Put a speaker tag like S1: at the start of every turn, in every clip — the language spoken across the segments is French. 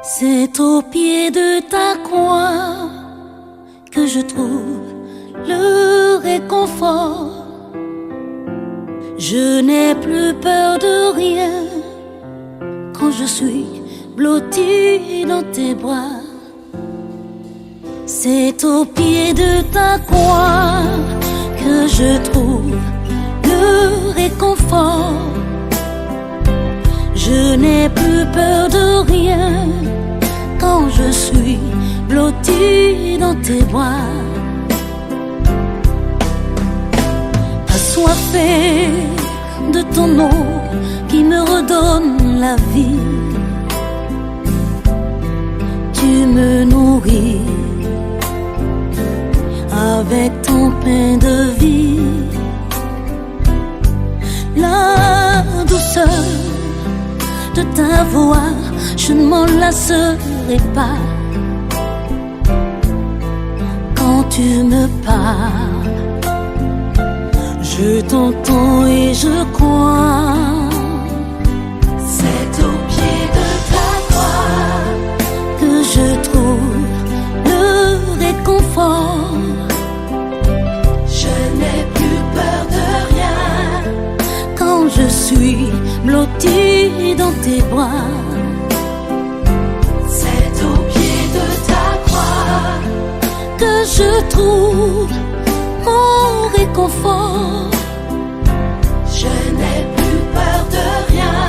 S1: C'est au pied de ta croix que je trouve le réconfort. Je n'ai plus peur de rien quand je suis blottie dans tes bras. C'est au pied de ta croix que je trouve le réconfort. Je n'ai plus peur de rien quand je suis blottie dans tes bras. Assoiffée de ton eau qui me redonne la vie, tu me nourris avec ton pain de vie. La douceur de ta voix, je ne m'en lasserai pas. Quand tu me parles, je t'entends et je crois. C'est au pied de ta croix que je trouve le réconfort. Je n'ai plus peur de rien quand je suis blottie dans tes bras. C'est au pied de ta croix que je trouve mon réconfort. Je n'ai plus peur de rien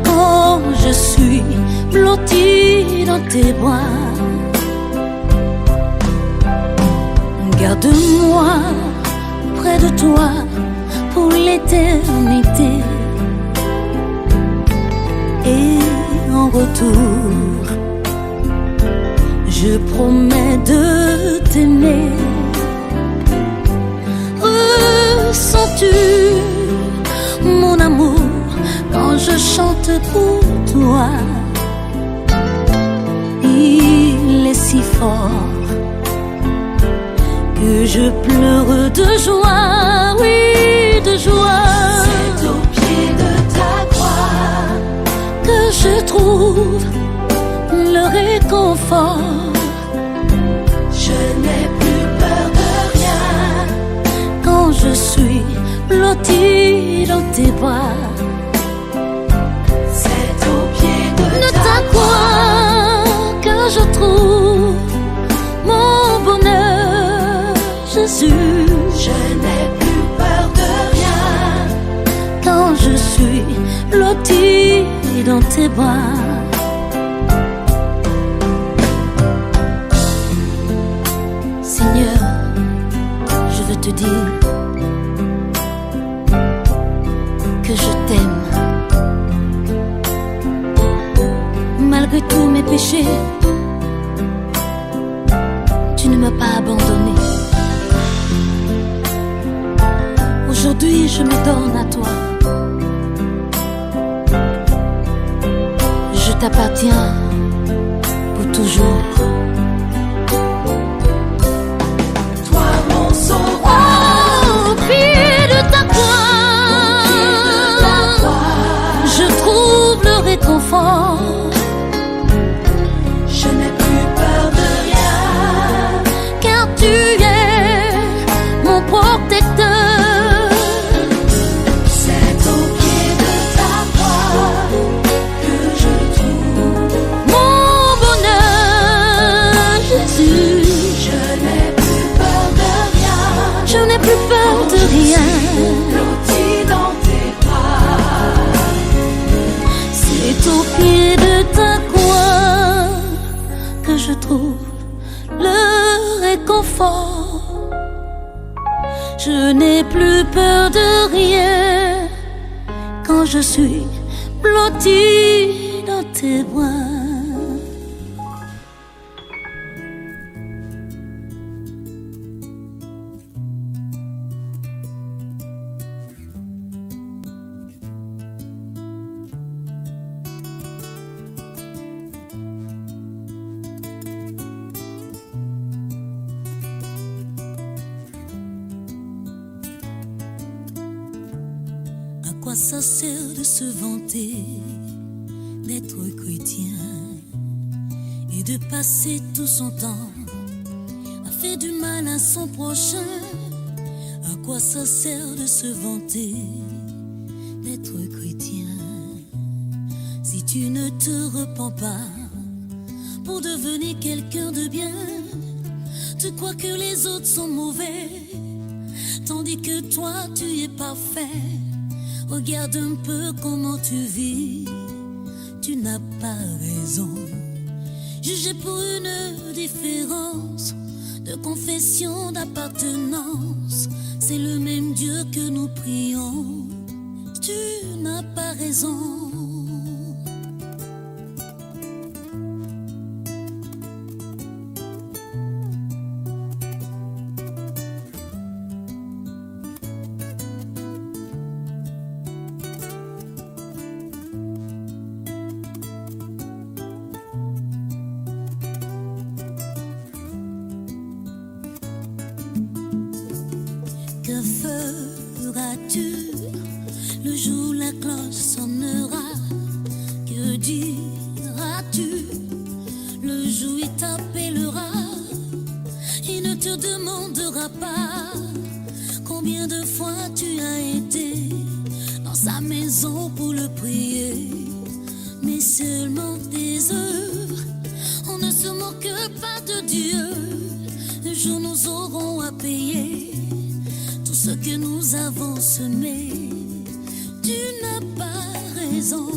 S1: quand je suis blottie dans tes bras. Garde-moi près de toi pour l'éternité. Et en retour, je promets de t'aimer. Ressens-tu mon amour quand je chante pour toi? Il est si fort que je pleure de joie, oui, de joie. C'est au pied de ta croix que je trouve le réconfort. Je n'ai plus peur de rien quand je suis blottie dans tes bras. C'est au pied de ta croix que je trouve mon bonheur, Jésus. Je n'ai plus peur de rien quand je suis blottie dans tes bras. Seigneur, je veux te dire que je t'aime. Malgré tous mes péchés, tu ne m'as pas abandonné. Aujourd'hui, je me donne à toi. Je t'appartiens pour toujours. Toi, mon sauveur, au pied de ta croix, je trouve le réconfort. Je n'ai plus peur de rien, car tu es mon protecteur. Je n'ai plus peur de rien. Blottie dans tes bras. C'est au pied de ta croix que je trouve le réconfort. Je n'ai plus peur de rien quand je suis blottie dans tes bras. À quoi ça sert de se vanter d'être chrétien de passer tout son temps à faire du mal à son prochain. À quoi ça sert de se vanter d'être chrétien si tu ne te repens pas pour devenir quelqu'un de bien? Tu crois que les autres sont mauvais tandis que toi tu es parfait. Regarde un peu comment tu vis, tu n'as pas raison. Jugé pour une différence de confession, d'appartenance, c'est le même Dieu que nous prions. Tu n'as pas raison. Que feras-tu le jour où la cloche sonnera? Que diras-tu le jour où il t'appellera? Il ne te demandera pas combien de fois tu as été dans sa maison pour le prier, mais seulement tes œuvres. On ne se moque pas de Dieu. Un jour nous aurons à payer ce que nous avons semé. Tu n'as pas raison.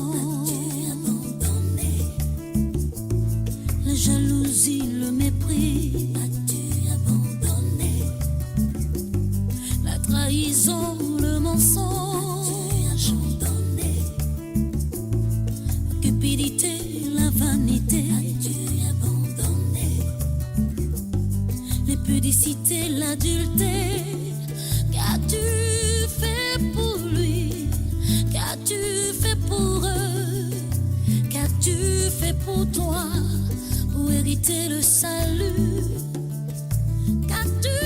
S1: As-tu abandonné la jalousie, le mépris? As-tu abandonné la trahison, le mensonge? As-tu abandonné la cupidité, la vanité? As-tu abandonné l'impudicité, l'adultère? Qu'as-tu fait pour lui? Qu'as-tu fait pour eux? Qu'as-tu fait pour toi pour hériter le salut? Qu'as-tu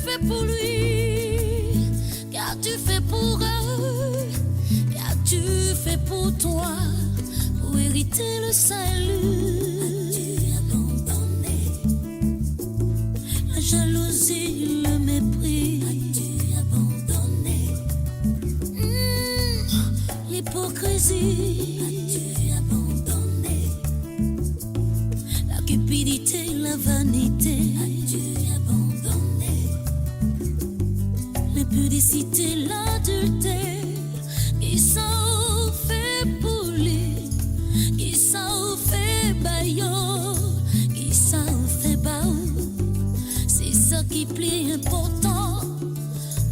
S1: fait pour lui? Qu'as-tu fait pour eux? Qu'as-tu fait pour toi pour hériter le salut? As-tu abandonné la jalousie, le mépris? L'hypocrisie, as-tu abandonné la cupidité, la vanité? As-tu abandonné l'impudicité, l'adultère? Qui s'en fait pour lui? Qui s'en fait baillot? Qui s'en fait baou? C'est ça qui plaît important.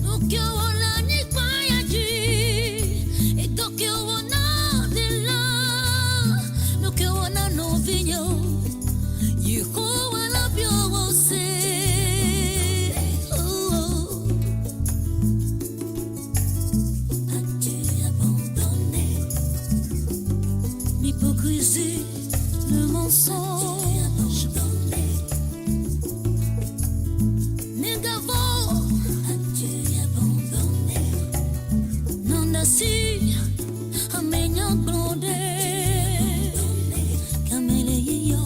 S1: Nous qui on la n'y pas dit. Et donc on a des là, nous que on a nos vignots, y on a bien rosé. As-tu abandonné l'hypocrisie, le mensonge? As-tu abandonné Négavo? As-tu abandonné non assis? Amenyang blonde, kamele yo,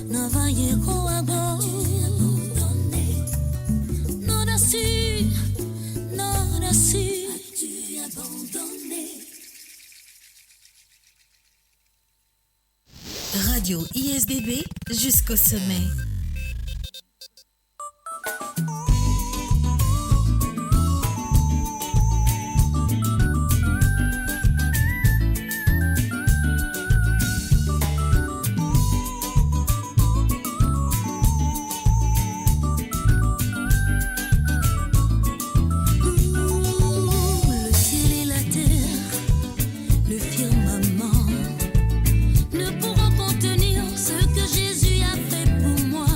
S1: navaye ko abo. Non assis, non assis. As-tu abandonné?
S2: Radio ISBB jusqu'au sommet.
S1: Ne pourront contenir ce que Jésus a fait pour moi.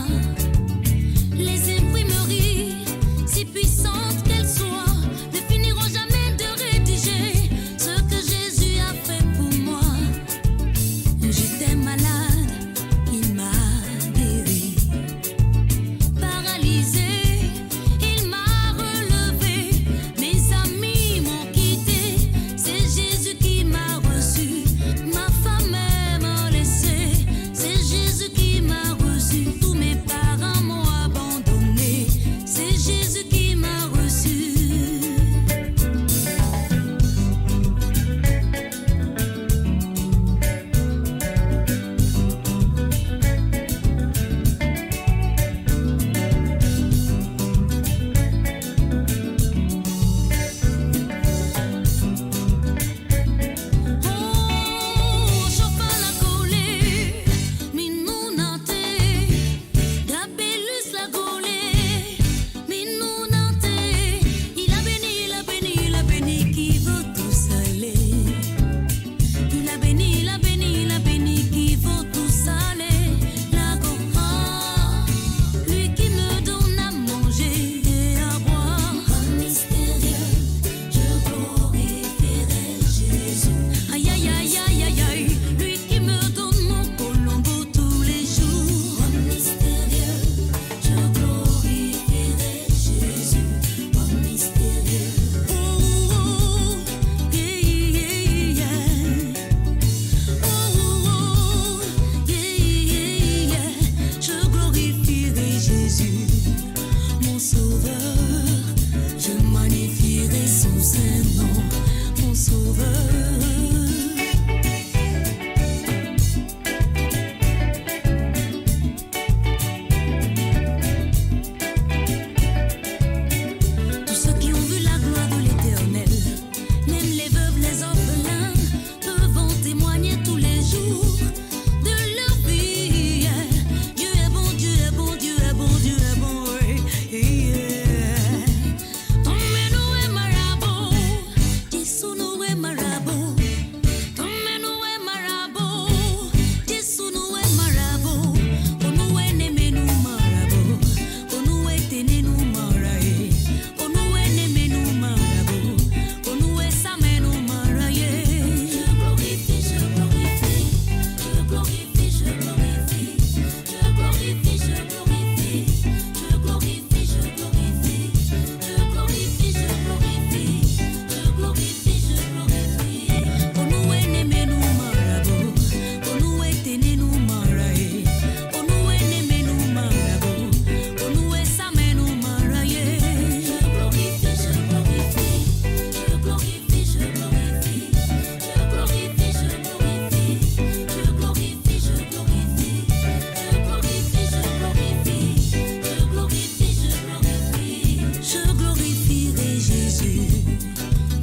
S1: Jésus,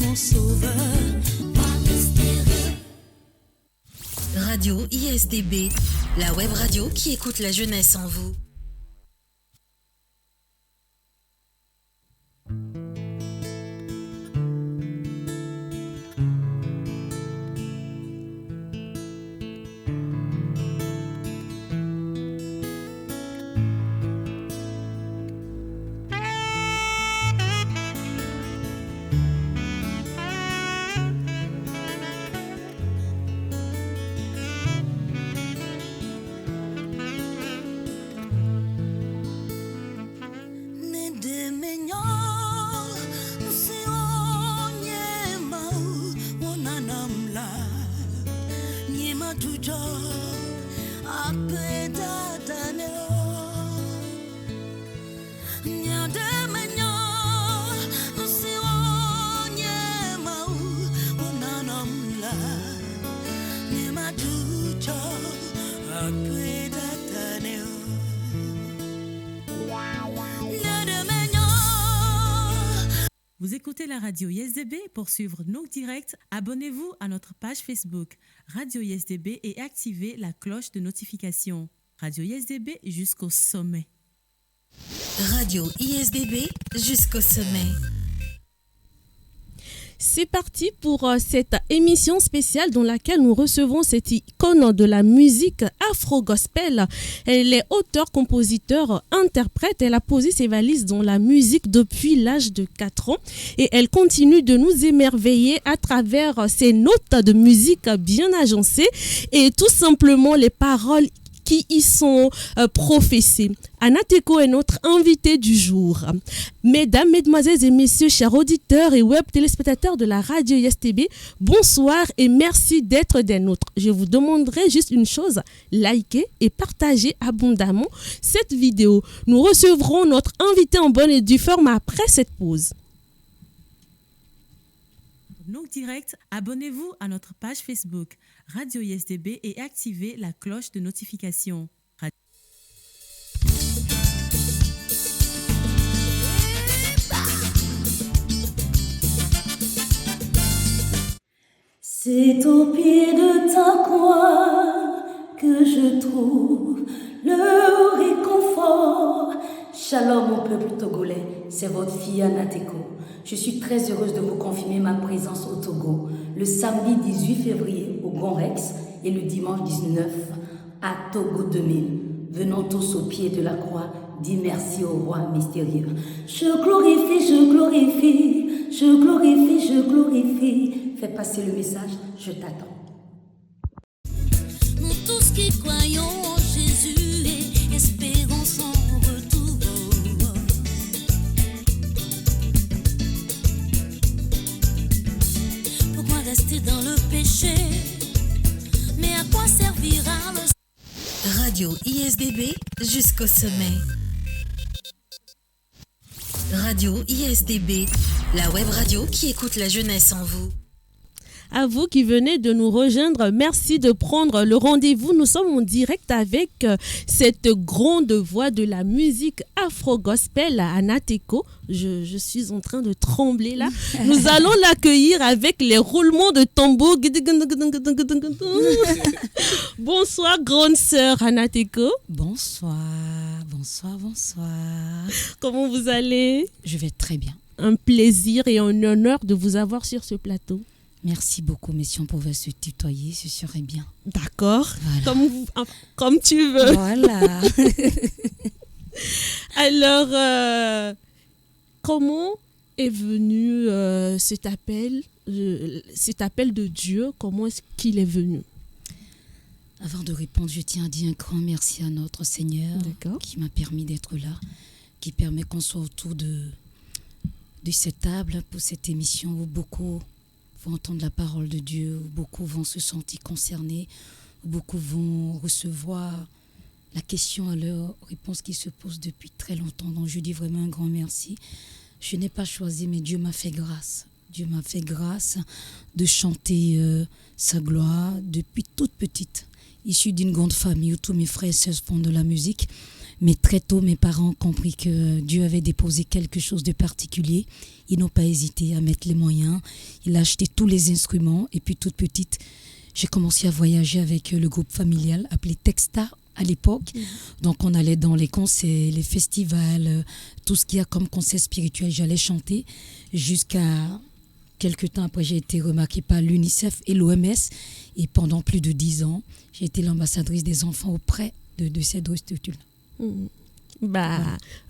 S1: mon sauveur, moi mystérieux.
S2: Radio ISDB, la web radio qui écoute la jeunesse en vous.
S3: Vous écoutez la radio ISDB. Pour suivre nos directs, abonnez-vous à notre page Facebook Radio ISDB et activez la cloche de notification. Radio ISDB jusqu'au sommet.
S2: Radio ISDB jusqu'au sommet.
S4: C'est parti pour cette émission spéciale dans laquelle nous recevons cette icône de la musique afro-gospel. Elle est auteure, compositeur, interprète. Elle a posé ses valises dans la musique depuis l'âge de 4 ans et elle continue de nous émerveiller à travers ses notes de musique bien agencées et tout simplement les paroles qui y sont professés. Anna Teko est notre invitée du jour. Mesdames, mesdemoiselles et messieurs, chers auditeurs et web téléspectateurs de la radio ISDB, bonsoir et merci d'être des nôtres. Je vous demanderai juste une chose, likez et partagez abondamment cette vidéo. Nous recevrons notre invité en bonne et due forme après cette pause.
S3: Nos directs, abonnez-vous à notre page Facebook Radio ISDB et activez la cloche de notification.
S1: C'est au pied de ta croix que je trouve le réconfort. Shalom mon peuple togolais, c'est votre fille Anna Teko. Je suis très heureuse de vous confirmer ma présence au Togo le samedi 18 février au Grand Rex et le dimanche 19 à Togo 2000. Venons tous au pied de la croix, dis merci au roi mystérieux. Je glorifie, je glorifie, je glorifie, je glorifie. Fais passer le message, je t'attends.
S5: Nous tous qui croyons en Jésus et espérons son retour. Pourquoi rester dans le péché? Mais à quoi servira le...
S2: Radio ISDB jusqu'au sommet. Radio ISDB, la web radio qui écoute la jeunesse en vous.
S4: À vous qui venez de nous rejoindre, merci de prendre le rendez-vous. Nous sommes en direct avec cette grande voix de la musique afro-gospel, Anna Teko. Je suis en train de trembler là. Nous allons l'accueillir avec les roulements de tambour. Bonsoir, grande sœur Anna Teko.
S6: Bonsoir, bonsoir, bonsoir.
S4: Comment vous allez?
S6: Je vais très bien.
S4: Un plaisir et un honneur de vous avoir sur ce plateau.
S6: Merci beaucoup, mais si on pouvait se tutoyer, ce serait bien.
S4: D'accord,
S6: voilà.
S4: comme tu veux.
S6: Voilà.
S4: Alors, comment est venu cet appel de Dieu? Comment est-ce qu'il est venu?
S6: Avant de répondre, je tiens à dire un grand merci à notre Seigneur qui m'a permis d'être là, qui permet qu'on soit autour de cette table pour cette émission où beaucoup vont entendre la parole de Dieu, où beaucoup vont se sentir concernés, où beaucoup vont recevoir la question à leur réponse qui se pose depuis très longtemps. Donc je dis vraiment un grand merci. Je n'ai pas choisi, mais Dieu m'a fait grâce. Dieu m'a fait grâce de chanter sa gloire depuis toute petite. Issue d'une grande famille où tous mes frères et sœurs font de la musique. Mais très tôt, mes parents ont compris que Dieu avait déposé quelque chose de particulier. Ils n'ont pas hésité à mettre les moyens. Il a acheté tous les instruments. Et puis, toute petite, j'ai commencé à voyager avec le groupe familial appelé Texta à l'époque. Donc, on allait dans les concerts, les festivals, tout ce qu'il y a comme concert spirituel. J'allais chanter jusqu'à quelques temps après, j'ai été remarquée par l'UNICEF et l'OMS. Et pendant plus de 10 ans, j'ai été l'ambassadrice des enfants auprès de ces deux structures-là.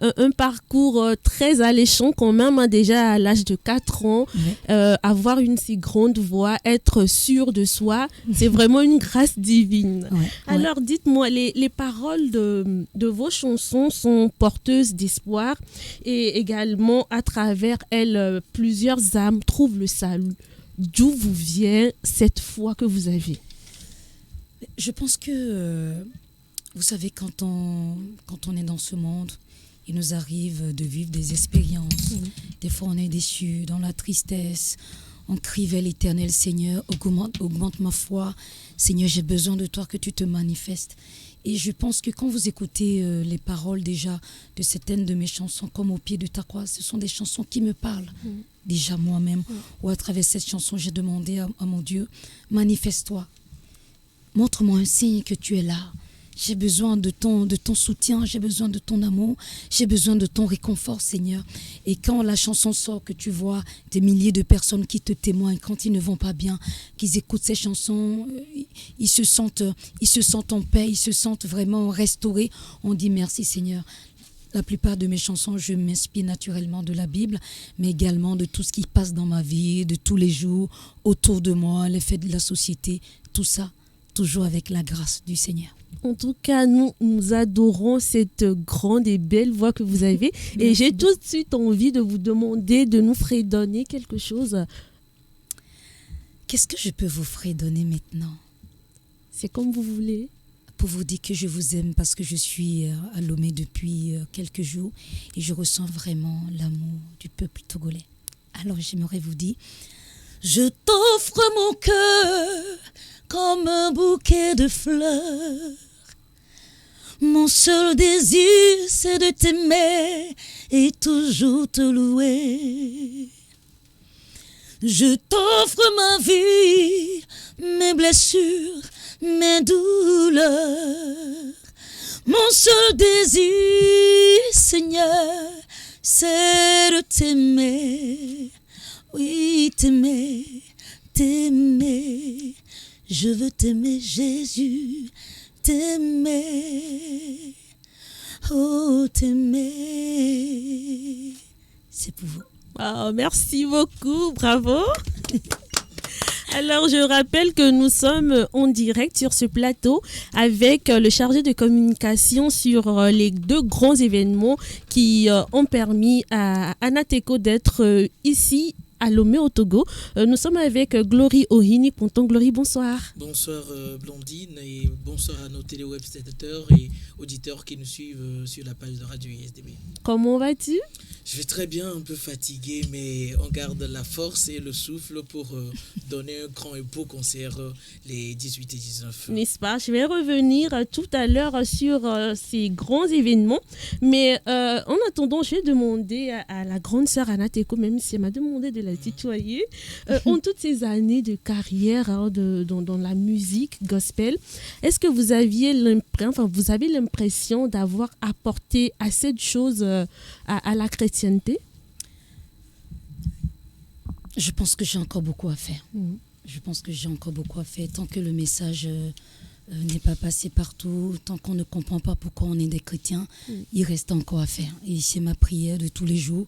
S4: Un parcours très alléchant quand même, hein, déjà à l'âge de 4 ans, avoir une si grande voix, être sûr de soi, c'est vraiment une grâce divine. Alors dites-moi, les paroles de vos chansons sont porteuses d'espoir et également à travers elles, plusieurs âmes trouvent le salut. D'où vous vient cette foi que vous avez?
S6: Je pense que... vous savez, quand on est dans ce monde, il nous arrive de vivre des expériences. Des fois, on est déçu, dans la tristesse. On crie vers l'Éternel, Seigneur, augmente ma foi. Seigneur, j'ai besoin de toi, que tu te manifestes. Et je pense que quand vous écoutez les paroles déjà de certaines de mes chansons, comme Au pied de ta croix, ce sont des chansons qui me parlent. Déjà moi-même, ou à travers cette chanson, j'ai demandé à mon Dieu, manifeste-toi. Montre-moi un signe que tu es là. J'ai besoin de ton soutien, j'ai besoin de ton amour, j'ai besoin de ton réconfort, Seigneur. Et quand la chanson sort, que tu vois des milliers de personnes qui te témoignent, quand ils ne vont pas bien, qu'ils écoutent ces chansons, ils se sentent en paix, ils se sentent vraiment restaurés. On dit merci, Seigneur. La plupart de mes chansons, je m'inspire naturellement de la Bible, mais également de tout ce qui passe dans ma vie, de tous les jours, autour de moi, les faits de la société, tout ça, toujours avec la grâce du Seigneur.
S4: En tout cas, nous adorons cette grande et belle voix que vous avez. Et j'ai tout de suite envie de vous demander de nous fredonner quelque chose.
S6: Qu'est-ce que je peux vous fredonner maintenant?
S4: C'est comme vous voulez.
S6: Pour vous dire que je vous aime parce que je suis à Lomé depuis quelques jours et je ressens vraiment l'amour du peuple togolais. Alors j'aimerais vous dire, je t'offre mon cœur comme un bouquet de fleurs. Mon seul désir, c'est de t'aimer et toujours te louer. Je t'offre ma vie, mes blessures, mes douleurs. Mon seul désir, Seigneur, c'est de t'aimer. Oui, t'aimer, t'aimer. Je veux t'aimer, Jésus, t'aimer. Oh, t'aimer. C'est pour vous.
S4: Oh, merci beaucoup, bravo. Alors, je rappelle que nous sommes en direct sur ce plateau avec le chargé de communication sur les 2 grands événements qui ont permis à Anateco d'être ici à Lomé au Togo. Nous sommes avec Glory Ohini Ponton. Glory, bonsoir.
S7: Bonsoir Blondine et bonsoir à nos téléwebspectateurs et auditeurs qui nous suivent sur la page de Radio ISDB.
S4: Comment vas-tu?
S7: Je vais très bien, un peu fatigué, mais on garde la force et le souffle pour donner un grand et beau concert les 18 et 19.
S4: N'est-ce pas? Je vais revenir tout à l'heure sur ces grands événements. Mais en attendant, je vais demander à la grande sœur Anateco, même si elle m'a demandé de la tutoyer, en toutes ces années de carrière dans la musique gospel, est-ce que vous avez l'impression d'avoir apporté assez de choses à la chrétienté?
S6: Je pense que j'ai encore beaucoup à faire. Je pense que j'ai encore beaucoup à faire. Tant que le message n'est pas passé partout, tant qu'on ne comprend pas pourquoi on est des chrétiens, il reste encore à faire. Et c'est ma prière de tous les jours,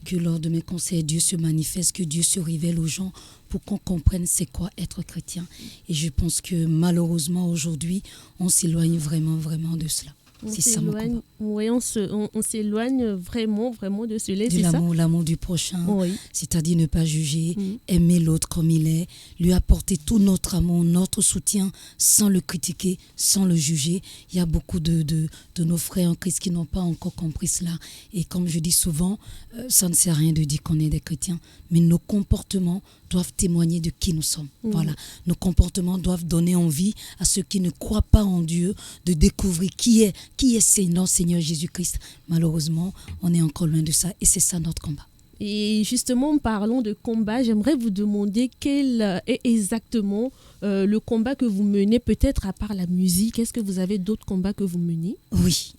S6: que lors de mes conseils, Dieu se manifeste, que Dieu se révèle aux gens pour qu'on comprenne c'est quoi être chrétien. Et je pense que malheureusement aujourd'hui, on s'éloigne vraiment de cela. C'est ça mon combat.
S4: Oui, on s'éloigne vraiment de cela.
S6: De l'amour du prochain,
S4: oui.
S6: C'est-à-dire ne pas juger, aimer l'autre comme il est, lui apporter tout notre amour, notre soutien, sans le critiquer, sans le juger. Il y a beaucoup de nos frères en Christ qui n'ont pas encore compris cela. Et comme je dis souvent, ça ne sert à rien de dire qu'on est des chrétiens, mais nos comportements doivent témoigner de qui nous sommes. Voilà. Nos comportements doivent donner envie à ceux qui ne croient pas en Dieu de découvrir qui est qui est Seigneur Jésus-Christ. Malheureusement, on est encore loin de ça et c'est ça notre combat.
S4: Et justement, parlons de combat, j'aimerais vous demander quel est exactement le combat que vous menez, peut-être à part la musique. Est-ce que vous avez d'autres combats que vous menez?
S6: Oui.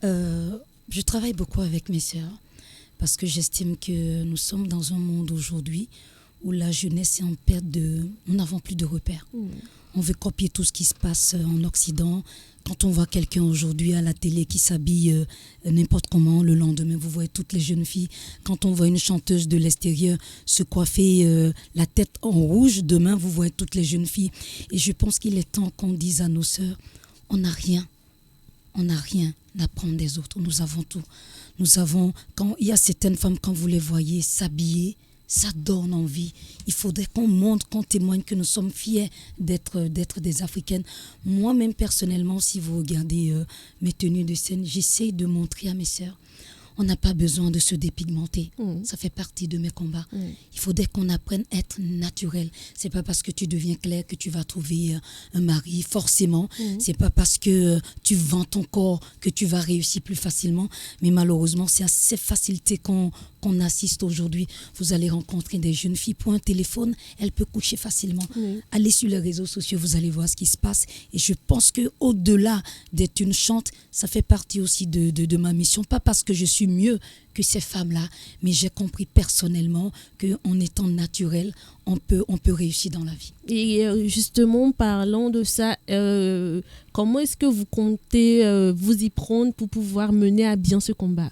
S6: Je travaille beaucoup avec mes sœurs parce que j'estime que nous sommes dans un monde aujourd'hui où la jeunesse est en perte de... Nous n'avons plus de repères. On veut copier tout ce qui se passe en Occident. Quand on voit quelqu'un aujourd'hui à la télé qui s'habille n'importe comment, le lendemain, vous voyez toutes les jeunes filles. Quand on voit une chanteuse de l'extérieur se coiffer la tête en rouge, demain, vous voyez toutes les jeunes filles. Et je pense qu'il est temps qu'on dise à nos sœurs, on n'a rien à prendre des autres. Nous avons tout. Quand il y a certaines femmes, quand vous les voyez s'habiller, ça donne envie. Il faudrait qu'on montre, qu'on témoigne que nous sommes fiers d'être des Africaines. Moi-même, personnellement, si vous regardez mes tenues de scène, j'essaie de montrer à mes sœurs, on n'a pas besoin de se dépigmenter. Ça fait partie de mes combats. Il faudrait qu'on apprenne à être naturel. C'est pas parce que tu deviens clair que tu vas trouver un mari, forcément. C'est pas parce que tu vends ton corps que tu vas réussir plus facilement. Mais malheureusement, c'est à cette facilité qu'on assiste aujourd'hui. Vous allez rencontrer des jeunes filles pour un téléphone, elle peut coucher facilement. Allez sur les réseaux sociaux, vous allez voir ce qui se passe. Et je pense qu'au-delà d'être une chante, ça fait partie aussi de ma mission. Pas parce que je suis mieux que ces femmes-là, mais j'ai compris personnellement qu'en étant naturel, on peut réussir dans la vie.
S4: Et justement, parlant de ça, comment est-ce que vous comptez vous y prendre pour pouvoir mener à bien ce combat?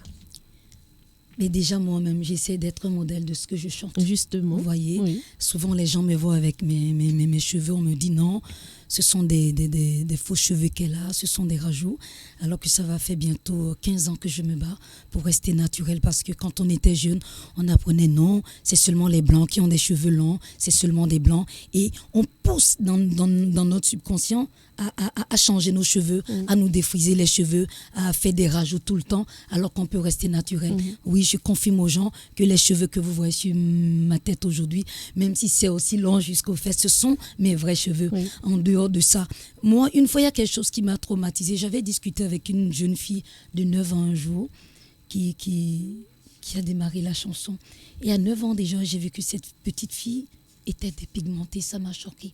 S6: Mais déjà, moi-même, j'essaie d'être un modèle de ce que je chante.
S4: Justement.
S6: Vous voyez, souvent les gens me voient avec mes cheveux, on me dit non, ce sont des faux cheveux qu'elle a, ce sont des rajouts. Alors que ça va faire bientôt 15 ans que je me bats pour rester naturel. Parce que quand on était jeune, on apprenait non, c'est seulement les blancs qui ont des cheveux longs, c'est seulement des blancs. Et on pousse dans notre subconscient à changer nos cheveux, à nous défriser les cheveux, à faire des rajouts tout le temps, alors qu'on peut rester naturel. Oui, je confirme aux gens que les cheveux que vous voyez sur ma tête aujourd'hui, même si c'est aussi long jusqu'aux fesses, ce sont mes vrais cheveux. En dehors de ça, moi, une fois, il y a quelque chose qui m'a traumatisée. J'avais discuté avec une jeune fille de 9 ans un jour qui a démarré la chanson. Et à 9 ans déjà, j'ai vu que cette petite fille était dépigmentée. Ça m'a choquée.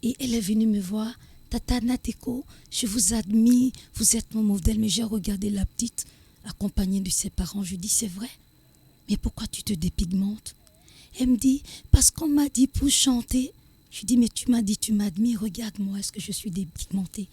S6: Et elle est venue me voir. Tata Nateko, je vous admire, vous êtes mon modèle, mais j'ai regardé la petite accompagnée de ses parents. Je dis, c'est vrai, mais pourquoi tu te dépigmentes? Elle me dit, parce qu'on m'a dit pour chanter. Je dis, mais tu m'as dit, tu m'admires, regarde-moi, est-ce que je suis dépigmentée?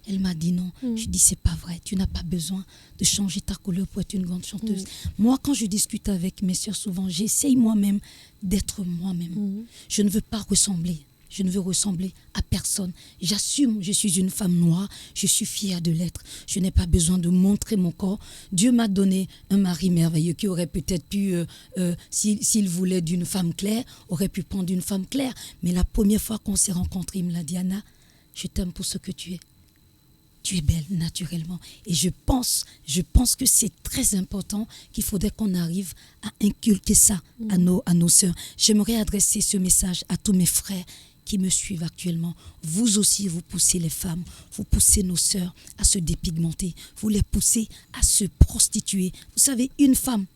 S6: Elle m'a dit non. Je dis, c'est pas vrai, tu n'as pas besoin de changer ta couleur pour être une grande chanteuse. Moi, quand je discute avec mes sœurs, souvent, j'essaye moi-même d'être moi-même. Je ne veux pas ressembler. Je ne veux ressembler à personne. J'assume, je suis une femme noire, je suis fière de l'être. Je n'ai pas besoin de montrer mon corps. Dieu m'a donné un mari merveilleux qui aurait peut-être pu, s'il voulait d'une femme claire, aurait pu prendre une femme claire. Mais la première fois qu'on s'est rencontrés, il me l'a dit, Anna, je t'aime pour ce que tu es. Tu es belle naturellement. Et je pense que c'est très important qu'il faudrait qu'on arrive à inculquer ça à nos sœurs. J'aimerais adresser ce message à tous mes frères qui me suivent actuellement. Vous aussi, vous poussez les femmes, vous poussez nos sœurs à se dépigmenter, vous les poussez à se prostituer. Vous savez, une femme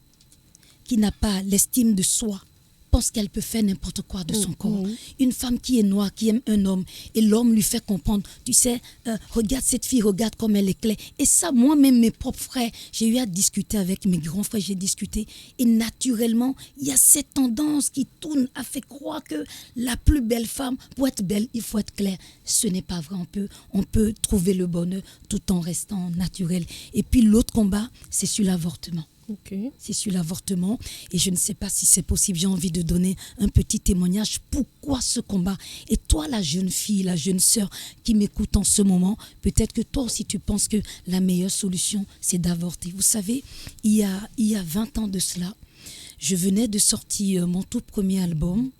S6: qui n'a pas l'estime de soi pense qu'elle peut faire n'importe quoi de son corps. Une femme qui est noire, qui aime un homme, et l'homme lui fait comprendre, tu sais, regarde cette fille, regarde comme elle est claire. Et ça, moi-même, mes propres frères, j'ai eu à discuter avec mes grands frères, j'ai discuté, et naturellement, il y a cette tendance qui tourne à faire croire que la plus belle femme, pour être belle, il faut être claire. Ce n'est pas vrai, on peut trouver le bonheur tout en restant naturel. Et puis l'autre combat, c'est sur l'avortement. C'est sur l'avortement et je ne sais pas si c'est possible. J'ai envie de donner un petit témoignage. Pourquoi ce combat? Et toi, la jeune fille, la jeune sœur qui m'écoute en ce moment, peut-être que toi aussi tu penses que la meilleure solution c'est d'avorter. Vous savez, il y a 20 ans de cela, je venais de sortir mon tout premier album.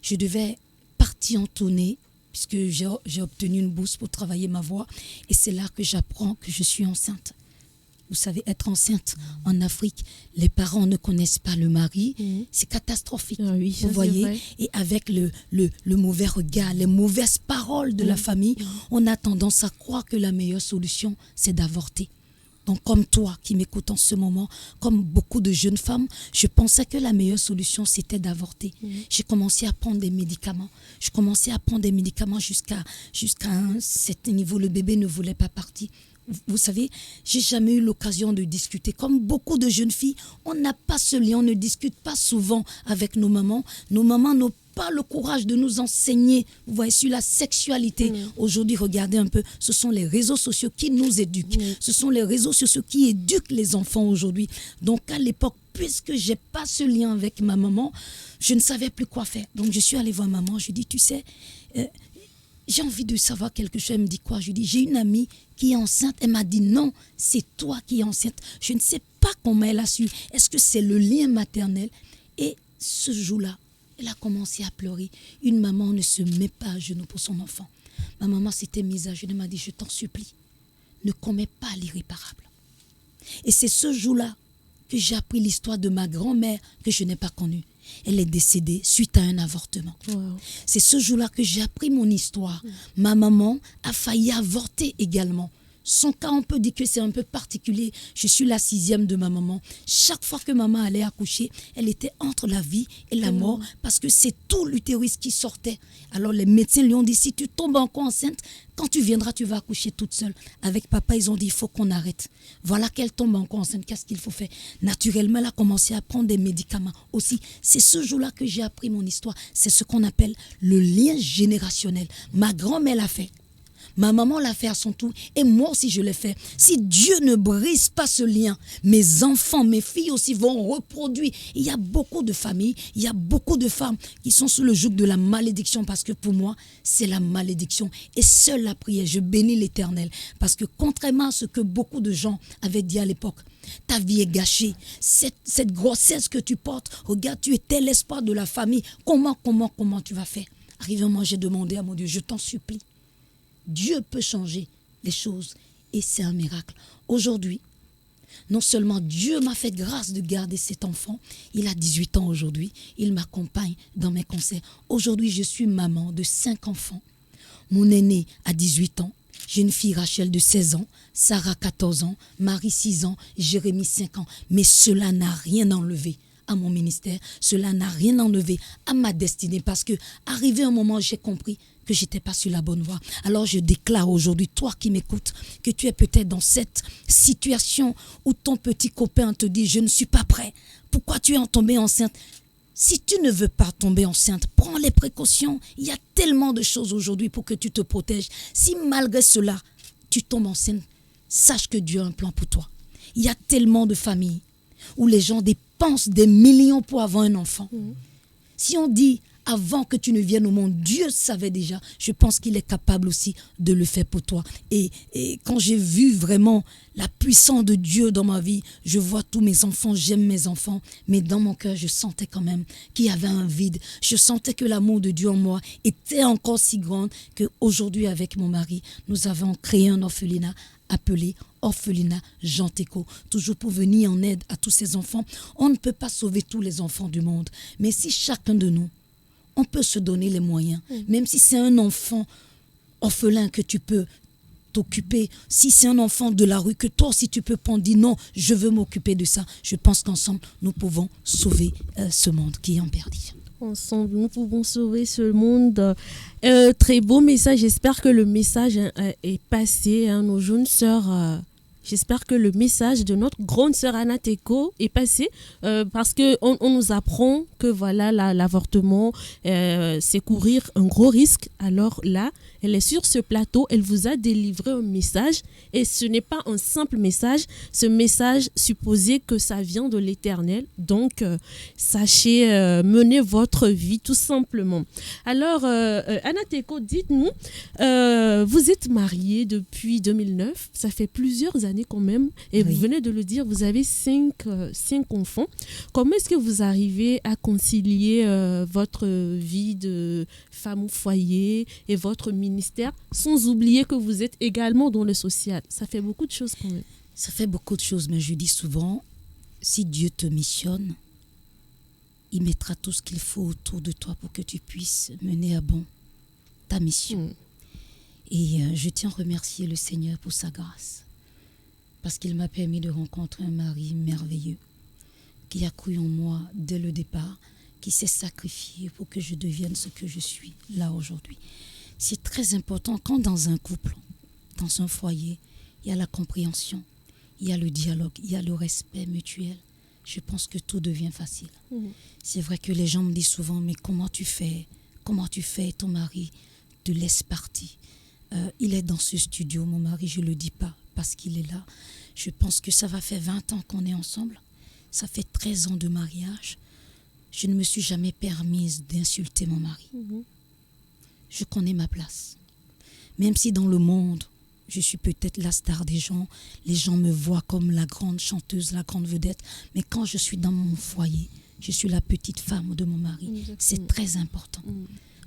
S6: Je devais partir en tournée puisque j'ai obtenu une bourse pour travailler ma voix et c'est là que j'apprends que je suis enceinte. Vous savez, être enceinte en Afrique, les parents ne connaissent pas le mari, c'est catastrophique.
S4: Ah oui,
S6: vous voyez, et avec le mauvais regard, les mauvaises paroles de la famille, on a tendance à croire que la meilleure solution, c'est d'avorter. Donc, comme toi qui m'écoutes en ce moment, comme beaucoup de jeunes femmes, je pensais que la meilleure solution, c'était d'avorter. J'ai commencé à prendre des médicaments. Jusqu'à un certain niveau. Le bébé ne voulait pas partir. Vous savez, j'ai jamais eu l'occasion de discuter. Comme beaucoup de jeunes filles, on n'a pas ce lien, on ne discute pas souvent avec nos mamans. Nos mamans n'ont pas le courage de nous enseigner, vous voyez, sur la sexualité. Aujourd'hui, regardez un peu, ce sont les réseaux sociaux qui nous éduquent. Ce sont les réseaux sociaux qui éduquent les enfants aujourd'hui. Donc, à l'époque, puisque j'ai pas ce lien avec ma maman, je ne savais plus quoi faire. Donc, je suis allée voir maman, je lui ai dit, tu sais, j'ai envie de savoir quelque chose. Elle me dit quoi? Je lui dis, j'ai une amie qui est enceinte. Elle m'a dit, non, c'est toi qui es enceinte. Je ne sais pas comment elle a su. Est-ce que c'est le lien maternel? Et ce jour-là, elle a commencé à pleurer. Une maman ne se met pas à genoux pour son enfant. Ma maman s'était mise à genoux. Elle m'a dit, je t'en supplie, ne commets pas l'irréparable. Et c'est ce jour-là que j'ai appris l'histoire de ma grand-mère que je n'ai pas connue. Elle est décédée suite à un avortement. Wow. C'est ce jour-là que j'ai appris mon histoire. Ma maman a failli avorter également. Son cas, on peut dire que c'est un peu particulier. Je suis la 6e de ma maman. Chaque fois que maman allait accoucher, elle était entre la vie et la mort parce que c'est tout l'utérus qui sortait. Alors les médecins lui ont dit, si tu tombes encore enceinte, quand tu viendras, tu vas accoucher toute seule. Avec papa, ils ont dit, il faut qu'on arrête. Voilà qu'elle tombe encore enceinte, qu'est-ce qu'il faut faire? Naturellement, elle a commencé à prendre des médicaments aussi. C'est ce jour-là que j'ai appris mon histoire. C'est ce qu'on appelle le lien générationnel. Ma grand-mère l'a fait. Ma maman l'a fait à son tour et moi aussi je l'ai fait. Si Dieu ne brise pas ce lien, mes enfants, mes filles aussi vont reproduire. Il y a beaucoup de familles, il y a beaucoup de femmes qui sont sous le joug de la malédiction parce que pour moi, c'est la malédiction. Et seule la prière, je bénis l'Éternel parce que contrairement à ce que beaucoup de gens avaient dit à l'époque, ta vie est gâchée. Cette grossesse que tu portes, regarde, tu étais l'espoir de la famille. Comment tu vas faire? Arrivé un moment, j'ai demandé à mon Dieu, je t'en supplie. Dieu peut changer les choses et c'est un miracle. Aujourd'hui, non seulement Dieu m'a fait grâce de garder cet enfant, il a 18 ans aujourd'hui, il m'accompagne dans mes concerts. Aujourd'hui, je suis maman de 5 enfants. Mon aîné a 18 ans, j'ai une fille Rachel de 16 ans, Sarah 14 ans, Marie 6 ans, Jérémie 5 ans. Mais cela n'a rien enlevé à mon ministère, cela n'a rien enlevé à ma destinée parce que arrivé un moment, j'ai compris que je n'étais pas sur la bonne voie. Alors je déclare aujourd'hui, toi qui m'écoutes, que tu es peut-être dans cette situation où ton petit copain te dit « je ne suis pas prêt ». Pourquoi tu es tombée enceinte? Si tu ne veux pas tomber enceinte, prends les précautions. Il y a tellement de choses aujourd'hui pour que tu te protèges. Si malgré cela, tu tombes enceinte, sache que Dieu a un plan pour toi. Il y a tellement de familles où les gens dépensent des millions pour avoir un enfant. Si on dit avant que tu ne viennes au monde, Dieu savait déjà. Je pense qu'il est capable aussi de le faire pour toi. Et quand j'ai vu vraiment la puissance de Dieu dans ma vie, je vois tous mes enfants, j'aime mes enfants, mais dans mon cœur, je sentais quand même qu'il y avait un vide. Je sentais que l'amour de Dieu en moi était encore si grand qu'aujourd'hui, avec mon mari, nous avons créé un orphelinat appelé Orphelinat Jean Téco, toujours pour venir en aide à tous ces enfants. On ne peut pas sauver tous les enfants du monde, mais si chacun de nous, on peut se donner les moyens, même si c'est un enfant orphelin que tu peux t'occuper, si c'est un enfant de la rue que toi aussi tu peux prendre, dire non, je veux m'occuper de ça. Je pense qu'ensemble, nous pouvons sauver ce monde qui est en perdition.
S4: Ensemble, nous pouvons sauver ce monde. Très beau message. J'espère que le message est passé. Nos jeunes sœurs, j'espère que le message de notre grande sœur Anna Téco est passé parce qu'on nous apprend que voilà, l'avortement, c'est courir un gros risque. Alors là, elle est sur ce plateau, elle vous a délivré un message et ce n'est pas un simple message. Ce message, supposez que ça vient de l'Éternel. Donc, sachez mener votre vie tout simplement. Alors, Anna Téco, dites-nous, vous êtes mariée depuis 2009, ça fait plusieurs années quand même, et oui. Vous venez de le dire, vous avez 5 enfants. Comment est-ce que vous arrivez à concilier votre vie de femme au foyer et votre ministère, sans oublier que vous êtes également dans le social? Ça fait beaucoup de choses quand même.
S6: Ça fait beaucoup de choses, mais je dis souvent, si Dieu te missionne, il mettra tout ce qu'il faut autour de toi pour que tu puisses mener à bon ta mission. Et je tiens à remercier le Seigneur pour sa grâce, parce qu'il m'a permis de rencontrer un mari merveilleux qui a cru en moi dès le départ, qui s'est sacrifié pour que je devienne ce que je suis là aujourd'hui. C'est très important quand dans un couple, dans un foyer, il y a la compréhension, il y a le dialogue, il y a le respect mutuel. Je pense que tout devient facile. C'est vrai que les gens me disent souvent, mais comment tu fais, ton mari te laisse partir. Il est dans ce studio, mon mari, je ne le dis pas parce qu'il est là. Je pense que ça va faire 20 ans qu'on est ensemble. Ça fait 13 ans de mariage. Je ne me suis jamais permise d'insulter mon mari. Je connais ma place. Même si dans le monde, je suis peut-être la star des gens, les gens me voient comme la grande chanteuse, la grande vedette. Mais quand je suis dans mon foyer, je suis la petite femme de mon mari. C'est très important.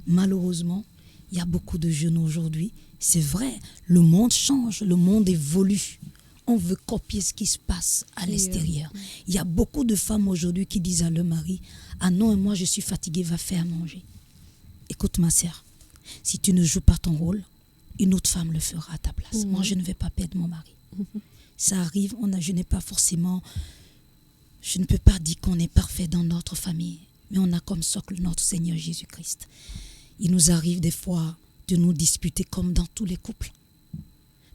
S6: Malheureusement, il y a beaucoup de jeunes aujourd'hui. C'est vrai, le monde change, le monde évolue. On veut copier ce qui se passe à l'extérieur. Il y a beaucoup de femmes aujourd'hui qui disent à leur mari, « Ah non, moi je suis fatiguée, va faire à manger. » Écoute ma sœur, si tu ne joues pas ton rôle, une autre femme le fera à ta place. Moi, je ne vais pas perdre mon mari. Ça arrive, je n'ai pas forcément... Je ne peux pas dire qu'on est parfait dans notre famille, mais on a comme socle notre Seigneur Jésus-Christ. Il nous arrive des fois de nous disputer comme dans tous les couples.